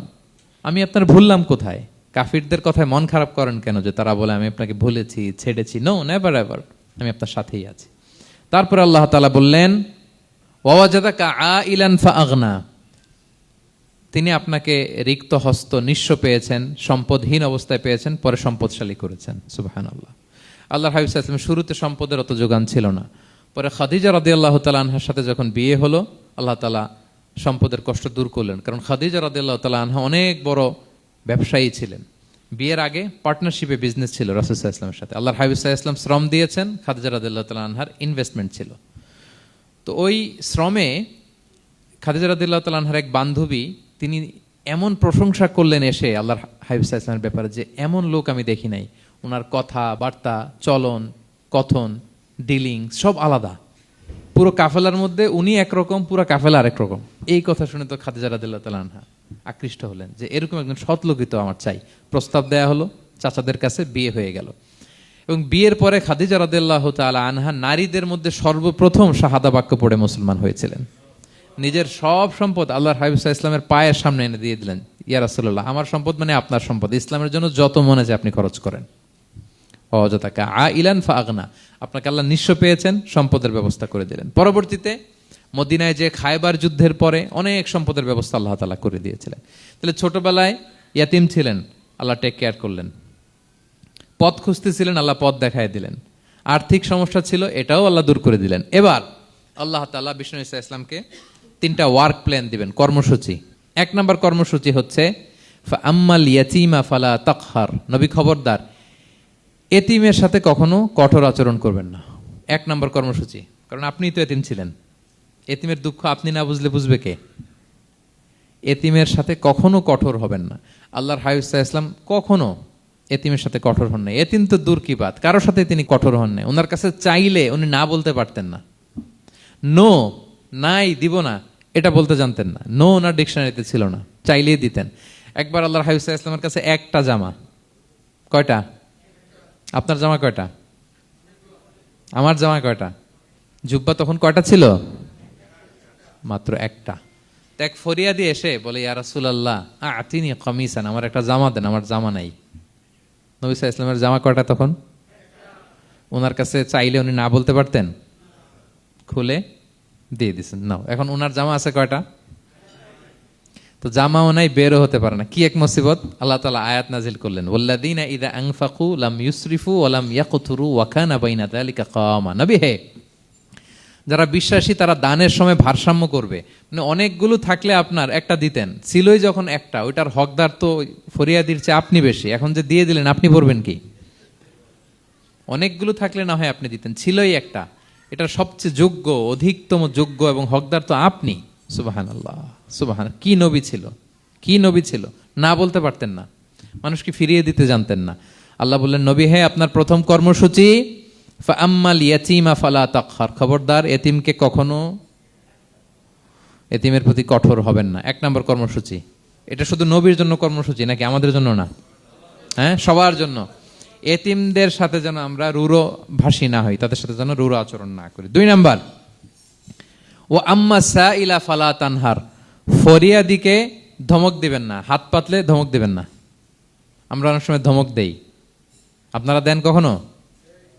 আমি আপনার ভুললাম কোথায়? কাফিরদের কথায় মন খারাপ করেন কেন যে তারা বলে আমি আপনাকে ভুলেছি, ছেড়েছি? নো, নেভার এভার, আমি আপনার সাথেই আছি। তারপর আল্লাহ তাআলা বললেন, ওয়াজাদাকা আইলান ফাআগনা, তিনি আপনাকে রিক্ত হস্ত, নিঃস্ব পেয়েছেন, সম্পদহীন অবস্থায় পেয়েছেন, পরে সম্পদশালী করেছেন। সুবহানাল্লাহ। আল্লাহর হাবিব সাল্লাল্লাহু আলাইহি ওয়াসাল্লাম শুরুতে সম্পদের অত যোগান ছিল না, পরে খাদিজা রাদিয়াল্লাহু তাআলা আনহার সাথে যখন বিয়ে হলো, আল্লাহ তাআলা সম্পদের কষ্ট দূর করলেন, কারণ খাদিজা রাদিয়াল্লাহু তাআলা আনহা অনেক বড় ব্যবসায়ী ছিলেন। বিয়ের আগে পার্টনারশিপে বিজনেস ছিল রাসূল সাল্লাল্লাহু আলাইহি ওয়াসাল্লামের সাথে। আল্লাহর হাবিব সাল্লাল্লাহু আলাইহি ওয়াসাল্লাম শ্রম দিয়েছেন, খাদিজা রাদিয়াল্লাহু তাআলা আনহার ইনভেস্টমেন্ট ছিল। তো ওই শ্রমে খাদিজা রাদিয়াল্লাহু তাআলা আনহার এক বান্ধবী, তিনি এমন প্রশংসা করলেন এসে আল্লাহর হাবিব সাল্লাল্লাহু আলাইহি ওয়াসাল্লামের ব্যাপারে, যে এমন লোক আমি দেখি নাই, ওনার কথা বার্তা, চলন, কথন, ডিলিং সব আলাদা। পুরো কাফেলার মধ্যে উনি একরকম, পুরো কাফেলা আরেক রকম। এই কথা শুনে তো খাদিজা রাদিয়াল্লাহু তাআলা আনহা আকৃষ্ট হলেন যে এরকম একজন সৎ লোকই তো আমার চাই। প্রস্তাব দেয়া হলো, চাচাদের কাছে বিয়ে হয়ে গেল। এবং বিয়ের পরে খাদিজা রাদিয়াল্লাহু তাআলা আনহা নারীদের মধ্যে সর্বপ্রথম শাহাদা বাক্য পড়ে মুসলমান হয়েছিলেন। নিজের সব সম্পদ আল্লাহর হাবিব সাল্লাল্লাহু আলাইহি ওয়াসাল্লামের পায়ের সামনে এনে দিয়ে দিলেন, ইয়া রাসূলুল্লাহ আমার সম্পদ মানে আপনার সম্পদ, ইসলামের জন্য যত মনে চায় আপনি খরচ করেন। ওয়াজাদাকা আইলান ফাআগনা, আপনাকে আল্লাহ নিঃস্ব পেয়েছেন, সম্পদের ব্যবস্থা করে দিলেন। পরবর্তীতে মদিনায় যে খায়বার যুদ্ধের পরে অনেক সম্পদের ব্যবস্থা আল্লাহ তাআলা করে দিয়েছিলেন। তাহলে ছোটবেলায় ইয়াতিম ছিলেন, আল্লাহ টেক কেয়ার করলেন। পথ খুঁজতেছিলেন, আল্লাহ পথ দেখায় দিলেন। আর্থিক সমস্যা ছিল, এটাও আল্লাহ দূর করে দিলেন। এবার আল্লাহ তাআলা বিষ্ণু ঈসা ইসলামকে 3টা ওয়ার্ক প্ল্যান দিবেন, কর্মসূচি। 1 নম্বর কর্মসূচি হচ্ছে আম্মাল ইয়াতীমা ফালা তাকহার, নবী খবরদার এতিমের সাথে কখনো কঠোর আচরণ করবেন না। 1 নম্বর কর্মসূচি, কারণ আপনিই তো এতিম ছিলেন। এতিমের দুঃখ আপনি না বুঝলে বুঝবে কে? এতিমের সাথে কখনো কঠোর হবেন না। আল্লাহর হাবিব সাল্লাল্লাহু আলাইহি ওয়াসাল্লাম কখনো এতিমের সাথে কঠোর হন না। এতিম তো দূর কি বাত, কারোর সাথে তিনি কঠোর হন না। ওনার কাছে চাইলে উনি না বলতে পারতেন না। নো, নাই, দিব না, এটা বলতে জানতেন না। নো ওনার ডিকশনারিতে ছিল না, চাইলেই দিতেন। একবার আল্লাহর হাবিব সাল্লাল্লাহু আলাইহি ওয়াসাল্লামের কাছে একটা জামা, কয়টা? আপনার জামা কয়টা? আমার জামা কয়টা? জুব্বা তখন কয়টা ছিল? মাত্র একটা। এক ফরিয়াদি এসে বলে, ইয়া রাসূলুল্লাহ আতিনি কামিসান, আমার একটা জামা দেন, আমার জামা নাই। নবী সাল্লাল্লাহু আলাইহি ওয়াসাল্লামের জামা কয়টা তখন? ওনার কাছে চাইলে উনি না বলতে পারতেন, খুলে দিয়ে দিচ্ছেন, নাও। এখন ওনার জামা আছে কয়টা? তো জামাও নাই, বেরও হতে পারে না। কি এক মুসিবত! আল্লাহ তাআলা আয়াত নাজিল করলেন, ওয়াল্লাযীনা ইযা আনফাকু লাম ইউসরিফু ওয়া লাম ইয়াকতুরু ওয়া কানা বাইনা যালিকা কাওয়ামা। নবী হে, যারা বিশ্বাসী তারা দানের সময় ভারসাম্য করবে। মানে অনেকগুলো থাকলে আপনার একটা দিতেন, ছিলই যখন একটা, ওইটার হকদার তো ফরিয়াদির চেয়ে আপনি বেশি। এখন যে দিয়ে দিলেন, আপনি পড়বেন কি? অনেকগুলো থাকলে না হয় আপনি দিতেন, ছিলই একটা, এটার সবচেয়ে যোগ্য, অধিকতম যোগ্য এবং হকদার তো আপনি। সুবহানাল্লাহ, সুবহান। কি নবী ছিল, কি নবী ছিল! না বলতে পারতেন না, মানুষকে ফিরিয়ে দিতে জানতেন না। আল্লাহ বললেন, নবী হে, আপনার প্রথম কর্মসূচি ফাআম্মাল ইয়াতীমা ফালা তাকহার, খবরদার এতিমকে কখনো, এতিমের প্রতি কঠোর হবেন না। 1 নম্বর কর্মসূচি। এটা শুধু নবীর জন্য কর্মসূচি নাকি আমাদের জন্য না? হ্যাঁ, সবার জন্য। এতিমদের সাথে যেন আমরা রূঢ় ভাষী না হই, তাদের সাথে যেন রূঢ় আচরণ না করি। 2 নাম্বার, ও আম্মা সাইলা ফালা তানহার, ফরিয়াদিকে ধমক দিবেন না, হাত পাতলে ধমক দিবেন না। আমরা অনেক সময় ধমক দেই, আপনারা দেন কখনো?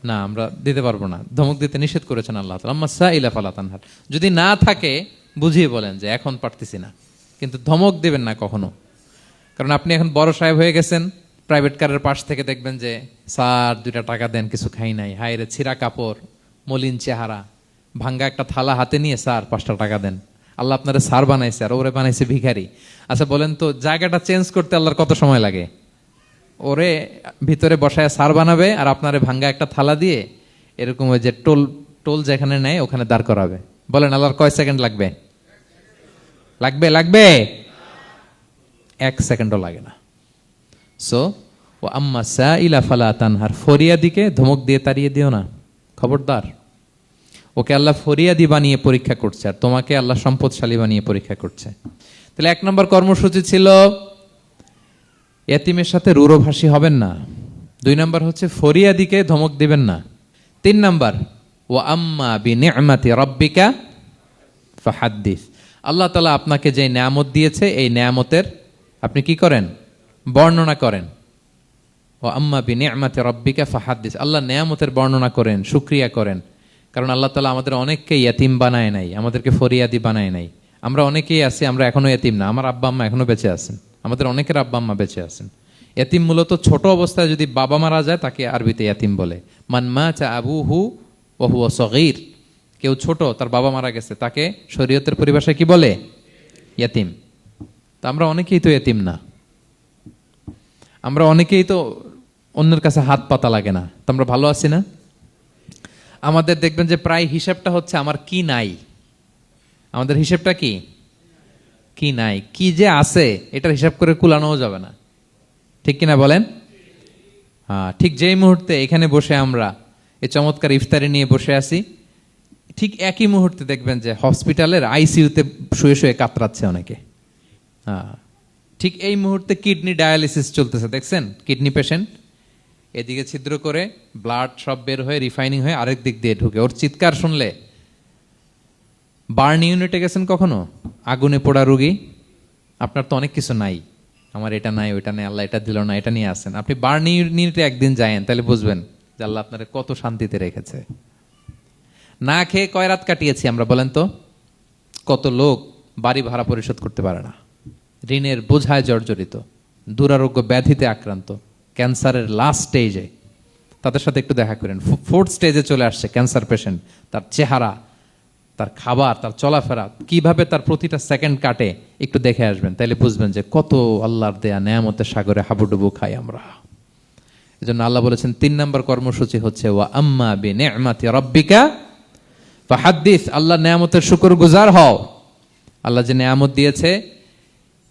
না, আমরা দিতে পারবো না, ধমক দিতে নিষেধ করেছেন আল্লাহ তাআলা। আম্মা সাইলা ফালা তানহার, যদি না থাকে বুঝিয়ে বলেন যে এখন পারতেছি না, কিন্তু ধমক দিবেন না কখনো। কারণ আপনি এখন বড় সাহেব হয়ে গেছেন, প্রাইভেট কারের পাশ থেকে দেখবেন যে স্যার 2টা টাকা দেন, কিছু খাই নাই, হায় রে, ছিঁড়া কাপড়, মলিন চেহারা, ভাঙ্গা একটা থালা হাতে নিয়ে, স্যার 5টা টাকা দেন। আল্লাহ আপনারা স্যার বানাইছে আর ওরে বানাইছে ভিখারি। আচ্ছা বলেন তো, জায়গাটা চেঞ্জ করতে আল্লাহর কত সময় লাগে? ওরে ভিতরে বসায় স্যার বানাবে আর আপনারে ভাঙ্গা একটা থালা দিয়ে এরকম ওই যে টোল টোল যেখানে নেয় ওখানে দাঁড় করাবে। বলেন আল্লাহর কয় সেকেন্ড লাগবে? লাগবে? লাগবে? 1 সেকেন্ডও লাগে না। সো ও আম্মা সাইলা ফালা তানহার, ফরিয়াদিকে ধমক দিয়ে তাড়িয়ে দিও না, খবরদার। ওকে আল্লাহ ফরিয়াদি বানিয়ে পরীক্ষা করছে, আর তোমাকে আল্লাহ সম্পদশালী বানিয়ে পরীক্ষা করছে। তাহলে 1 নম্বর কর্মসূচি ছিল এতিমের সাথে রূঢ়ভাষী হবেন না। 2 নম্বর হচ্ছে ফরিয়াদিকে ধমক দিবেন না। 3 নম্বর, ও আম্মা বিনিআমাতি রাব্বিকা ফাহাদ্দিস, আল্লাহ তাআলা আপনাকে যে নেয়ামত দিয়েছে এই নেয়ামতের আপনি কি করেন? বর্ণনা করেন। ও আম্মা বিনিআমাতি রাব্বিকা ফাহাদ্দিস, আল্লাহ নেয়ামতের বর্ণনা করেন, শুকরিয়া করেন। কারণ আল্লাহ তাআলা আমাদের অনেককে ইয়তিম বানায় নাই, আমাদেরকে ফরিয়াদি বানায় নাই। আমরা অনেকেই আছি, আমরা এখনো ইয়তিম না, আমার আব্বা আম্মা এখনো বেঁচে আছেন, আমাদের অনেকের আব্বা আম্মা বেঁচে আছেন। ইয়তিম মূলত ছোট অবস্থায় যদি বাবা মারা যায় তাকে আরবিতে ইয়তিম বলে। মান মাতা আবুহু ওয়া হুয়া সগীর, কেউ ছোট, তার বাবা মারা গেছে, তাকে শরীয়তের পরিভাষায় কি বলে? ইয়তিম। তা আমরা অনেকেই তো ইয়তিম না, আমরা অনেকেই তো অন্যের কাছে হাত পাতা লাগে না, তো আমরা ভালো আছি না? আমাদের দেখবেন যে প্রায় হিসাবটা হচ্ছে আমার কি নাই, আমাদের হিসাবটা কি? কি নাই, কি যে আছে এটার হিসাব করে কুলানোও যাবে না, ঠিক কিনা বলেন? হ্যাঁ, ঠিক যেই মুহূর্তে এখানে বসে আমরা এই চমৎকার ইফতারি নিয়ে বসে আছি, ঠিক একই মুহূর্তে দেখবেন যে হসপিটালের আইসিইউতে শুয়ে শুয়ে কাতরাচ্ছে অনেকে। হ্যাঁ, ঠিক এই মুহূর্তে কিডনি ডায়ালিসিস চলতেছে, দেখছেন? কিডনি পেশেন্ট এদিকে ছিদ্র করে ব্লাড সব বের হয়ে রিফাইনিং হয়ে আরেক দিক দিয়ে ঢুকে, ওর চিৎকার শুনলে। বার্ন ইউনিটে গেছেন কখনো? আগুনে পোড়া রোগী, আপনার তো অনেক কিছু নাই, আমার এটা নাই, ওইটা নাই, আল্লাহ এটা দিল না, এটা নিয়ে আসেন। আপনি বার্ন ইউনিটে একদিন যায়েন, তাহলে বুঝবেন যে আল্লাহ আপনার কত শান্তিতে রেখেছে। না খেয়ে কয় রাত কাটিয়েছি আমরা, বলেন তো? কত লোক বাড়ি ভাড়া পরিশোধ করতে পারে না, ঋণের বোঝায় জর্জরিত, দুরারোগ্য ব্যাধিতে আক্রান্ত, ক্যান্সারের লাস্ট স্টেজে, তাদের সাথে একটু দেখা করেন। ফোর্থ স্টেজে চলে আসছে ক্যান্সার পেশেন্ট, তার চেহারা, তার খাবার, তার চলাফেরা, কিভাবে তার প্রতিটা সেকেন্ড কাটে, একটু দেখে আসবেন, তাইলে বুঝবেন যে কত আল্লাহর দেয়া নেয়ামতের সাগরে হাবুডুবু খাই আমরা। এই জন্য আল্লাহ বলেছেন 3 নম্বর কর্মসূচি হচ্ছে ওয়া আম্মা বিনি'মাতি রাব্বিকা ফাহাদ্দিস, আল্লাহর নেয়ামতের শুকরগুজার হও। আল্লাহ যে নেয়ামত দিয়েছে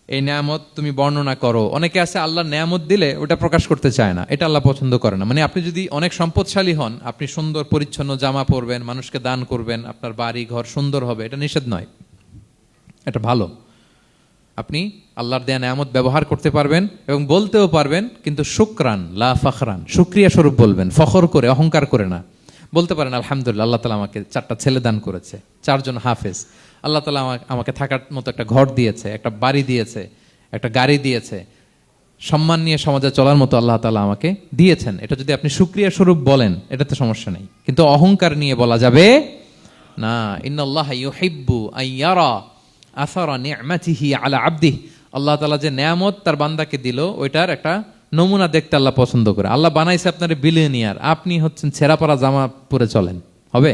এই নেয়ামত তুমি বর্ণনা করো। অনেকে আছে আল্লাহর নেয়ামত দিলে ওটা প্রকাশ করতে চায় না, এটা আল্লাহ পছন্দ করে না। মানে আপনি যদি অনেক সম্পদশালী হন, আপনি সুন্দর পরিচ্ছন্ন জামা পরবেন, মানুষকে দান করবেন, আপনার বাড়ি ঘর সুন্দর হবে, এটা নিষেধ নয়, এটা ভালো। আপনি আল্লাহর দেয়া নেয়ামত ব্যবহার করতে পারবেন এবং বলতেও পারবেন, কিন্তু শুকরান লা ফখরান, শুকরিয়া স্বরূপ বলবেন, ফখর করে অহংকার করে না। বলতে পারেন আলহামদুলিল্লাহ, আল্লাহ তাআলা আমাকে 4টা ছেলে দান করেছে, 4 জন হাফেজ, আল্লাহ তাআলা আমাকে থাকার মতো একটা ঘর দিয়েছে, একটা বাড়ি দিয়েছে, একটা গাড়ি দিয়েছে, সম্মান নিয়ে সমাজে চলার মতো আল্লাহ তাআলা আমাকে দিয়েছেন। এটা যদি আপনি শুকরিয়া স্বরূপ বলেন, এটাতে সমস্যা নেই, কিন্তু অহংকার নিয়ে বলা যাবে না। ইন্নাল্লাহা ইউহিব্বু আইয়ারা আসারা নি'মাতিহি আলা আবদিহি, আল্লাহ তাআলা যে নেয়ামত তার বান্দাকে দিল, ওইটার একটা নমুনা দেখতে আল্লাহ পছন্দ করে। আল্লাহ বানাইছে আপনার বিলিয়নিয়ার, আপনি হচ্ছেন ছেঁড়াপাড়া জামা পরে চলেন, হবে?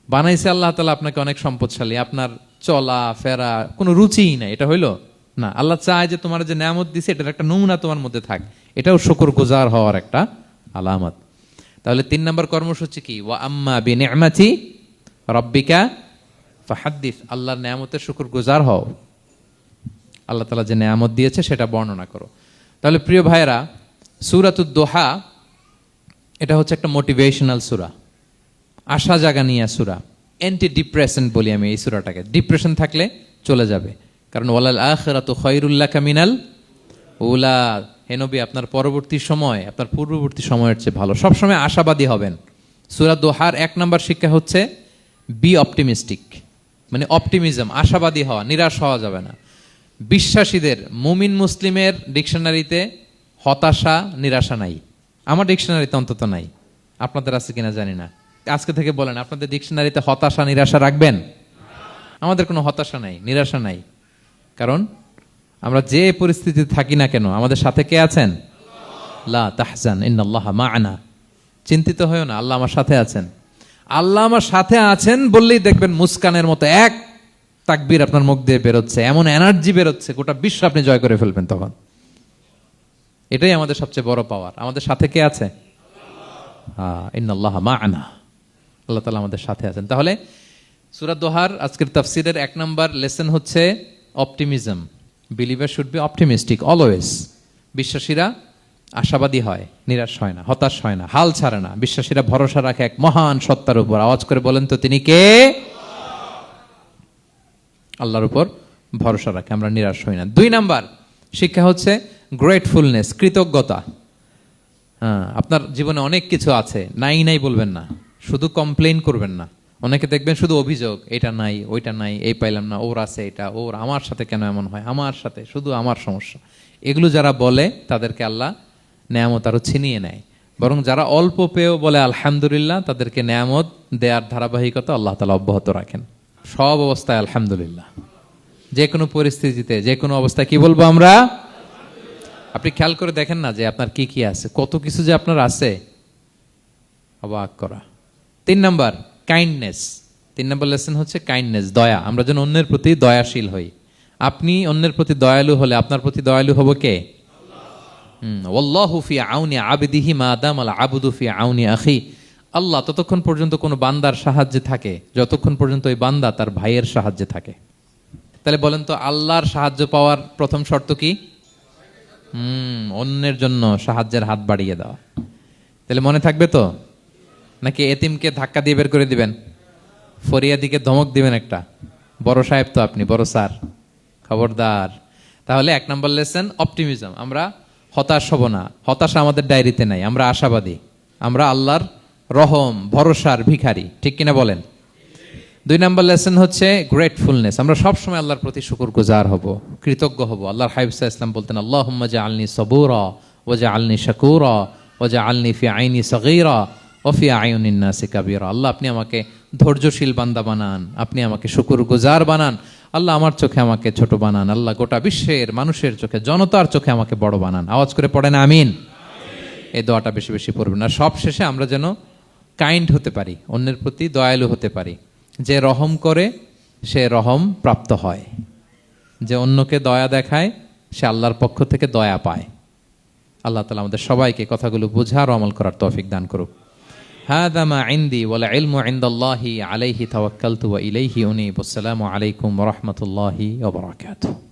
বানাইছে আল্লাহ তাআলা আপনাকে অনেক সম্পদশালী, আপনার চলা ফেরা কোনো রুচিই নাই, এটা হইলো না। আল্লাহ চায় যে তোমার যে নেয়ামত দিছে এটার একটা নমুনা তোমার মধ্যে থাক, এটাও শুকরগুজার হওয়ার একটা আলামত। তাহলে 3 নম্বর কর্মসূচি কি? ওয়া আম্মা বিনি'মাতি রাব্বিকা ফাহাদ্দিস, আল্লাহর নেয়ামতের শুকরগুজার হও, আল্লাহ তাআলা যে নেয়ামত দিয়েছে সেটা বর্ণনা করো। তাহলে প্রিয় ভাইয়েরা, সূরাতুদ দোহা এটা হচ্ছে একটা মোটিভেশনাল সূরা, আশা জাগানিয়া সূরা, অ্যান্টি ডিপ্রেশন বলি আমি এই সূরাটাকে। ডিপ্রেশন থাকলে চলে যাবে, কারণ ওয়ালাল আখিরাতু খায়রুল লাকা মিনাল উলা, হে নবী আপনার পরবর্তী সময় আপনার পূর্ববর্তী সময়ের চেয়ে ভালো। সবসময় আশাবাদী হবেন। সূরা দোহার 1 নম্বর শিক্ষা হচ্ছে বি অপটিমিস্টিক, মানে অপটিমিজম, আশাবাদী হওয়া, নিরাশ হওয়া যাবে না। বিশ্বাসীদের, মুমিন মুসলিমের ডিকশনারিতে হতাশা নিরাশা নাই, আমার ডিকশনারিতে অন্তত নাই, আপনাদের আছে কিনা জানি না। আজকে থেকে বলেন আপনাদের ডিকশনারিতে হতাশা নিরাশা রাখবেন? আমাদের কোনো হতাশা নাই, নিরাশা নাই, কারণ আমরা যে পরিস্থিতিতে থাকি না কেন আমাদের সাথে কে আছেন? লা তাহজান ইন্নাল্লাহা মা'ানা, চিন্তিত হয়ো না, আল্লাহ আমার সাথে আছেন। আল্লাহ আমার সাথে আছেন বললেই দেখবেন মুস্কানের মতো এক তাকবীর আপনার মুখ দিয়ে বেরোচ্ছে, এমন এনার্জি বেরোচ্ছে, গোটা বিশ্ব আপনি জয় করে ফেলবেন তখন। এটাই আমাদের সবচেয়ে বড় পাওয়ার। আমাদের সাথে কে আছে? ইন্নাল্লাহা মা'ানা, আল্লাহ তাআলা আমাদের সাথে আছেন। তাহলে সূরা দোহার আজকের তাফসীরের 1 নম্বর লেসন হচ্ছে optimism. Believer should be optimistic always. বিশ্বাসীরা আশাবাদী হয়, নিরাশ হয় না, হতাশ হয় না, হাল ছাড়ে না। বিশ্বাসীরা ভরসা রাখে এক মহান সত্তার উপর। আওয়াজ করে বলেন তো তিনি কে? আল্লাহর উপর ভরসা রাখে, আমরা নিরাশ হই না। 2 নাম্বার শিক্ষা হচ্ছে গ্রেটফুলনেস, কৃতজ্ঞতা। আপনার জীবনে অনেক কিছু আছে, নাই নাই বলবেন না, শুধু কমপ্লেইন করবেন না। অনেকে দেখবেন শুধু অভিযোগ, এটা নাই ওইটা নাই, এই পাইলাম না, ওর আছে এটা, ওর, আমার সাথে কেন এমন হয়, আমার সাথে শুধু আমার সমস্যা। এগুলো যারা বলে তাদেরকে আল্লাহ নেয়ামত আরো ছিনিয়ে নেয়। বরং যারা অল্প পেয়েও বলে আলহামদুলিল্লাহ, তাদেরকে নেয়ামত দেওয়ার ধারাবাহিকতা আল্লাহ তাআলা অব্যাহত রাখেন। সব অবস্থায় আলহামদুলিল্লাহ, যে কোনো পরিস্থিতিতে, যে কোনো অবস্থায় কি বলবো আমরা? আপনি খেয়াল করে দেখেন না যে আপনার কি কি আছে, কত কিছু যে আপনার আছে, অবাক করা। 3 নাম্বার কাইন্ডনেস। 3 নাম্বার লেসন হচ্ছে কাইন্ডনেস, দয়া। আমরা যেন অন্যের প্রতি দয়াশীল হই। আপনি অন্যের প্রতি দয়ালু হলে আপনার প্রতি দয়ালু হবো কে? ওয়াল্লাহু ফি আউনি আবদিহি মা দামাল আবদু ফি আউনি আখি। আল্লাহ ততক্ষণ পর্যন্ত কোনো বান্দার সাহায্যে থাকে যতক্ষণ পর্যন্ত ওই বান্দা তার ভাইয়ের সাহায্যে থাকে। তাহলে বলেন তো, আল্লাহর সাহায্য পাওয়ার প্রথম শর্ত কি? অন্যের জন্য সাহায্যের হাত বাড়িয়ে দেওয়া। তাহলে মনে থাকবে তো? নাকি এতিমকে ধাক্কা দিয়ে বের করে দিবেন? ফরিয়াদিকে ধমক দিবেন একটা? বড় সাহেব তো আপনি, বড় স্যার, খবরদার। তাহলে 1 নম্বর লেসন অপটিমিজম। আমরা হতাশ হব না, হতাশা আমাদের ডায়েরিতে নাই, আমরা আশাবাদী, আমরা আল্লাহর রহম ভরসার ভিখারি, ঠিক কিনা বলেন? 2 নম্বর লেসন হচ্ছে গ্রেটফুলনেস। আমরা সবসময় আল্লাহর প্রতি শুকরগুজার হব, কৃতজ্ঞ হব। আল্লাহর হাবিব সাল্লাল্লাহু আলাইহি ওয়াসাল্লাম বলতেন, আল্লাহুম্মা জাআলনি সাবুরা ওয়া জাআলনি শাকুরা ওয়া জাআলনি ফি আইনি সগীরা ওয়া ফি আয়ুনিন নাসি কাবীরা। আল্লাহ আপনি আমাকে ধৈর্যশীল বান্দা বানান, আপনি আমাকে শুকরগুজার বানান। আল্লাহ আমার চোখে আমাকে ছোট বানান, আল্লাহ গোটা বিশ্বের মানুষের চোখে, জনতার চোখে আমাকে বড় বানান। আওয়াজ করে পড়েন আমিন। এই দোয়াটা বেশি বেশি পড়বেন। আর সব শেষে আমরা যেন কাইন্ড হতে পারি, অন্যের প্রতি দয়ালু হতে পারি। যে রহম করে সে রহম প্রাপ্ত হয়, যে অন্যকে দয়া দেখায় সে আল্লাহর পক্ষ থেকে দয়া পায়। আল্লাহ তাআলা আমাদের সবাইকে কথাগুলো বোঝার ও আমল করার তৌফিক দান করুক। হাযা মা ইনদি ওয়াল ইলমু ইনদাল্লাহি আলাইহি তাওয়াক্কালতু ওয়া ইলাইহি উনীব। আসসালামু আলাইকুম ওয়া রাহমাতুল্লাহি ওয়া বারাকাতুহু।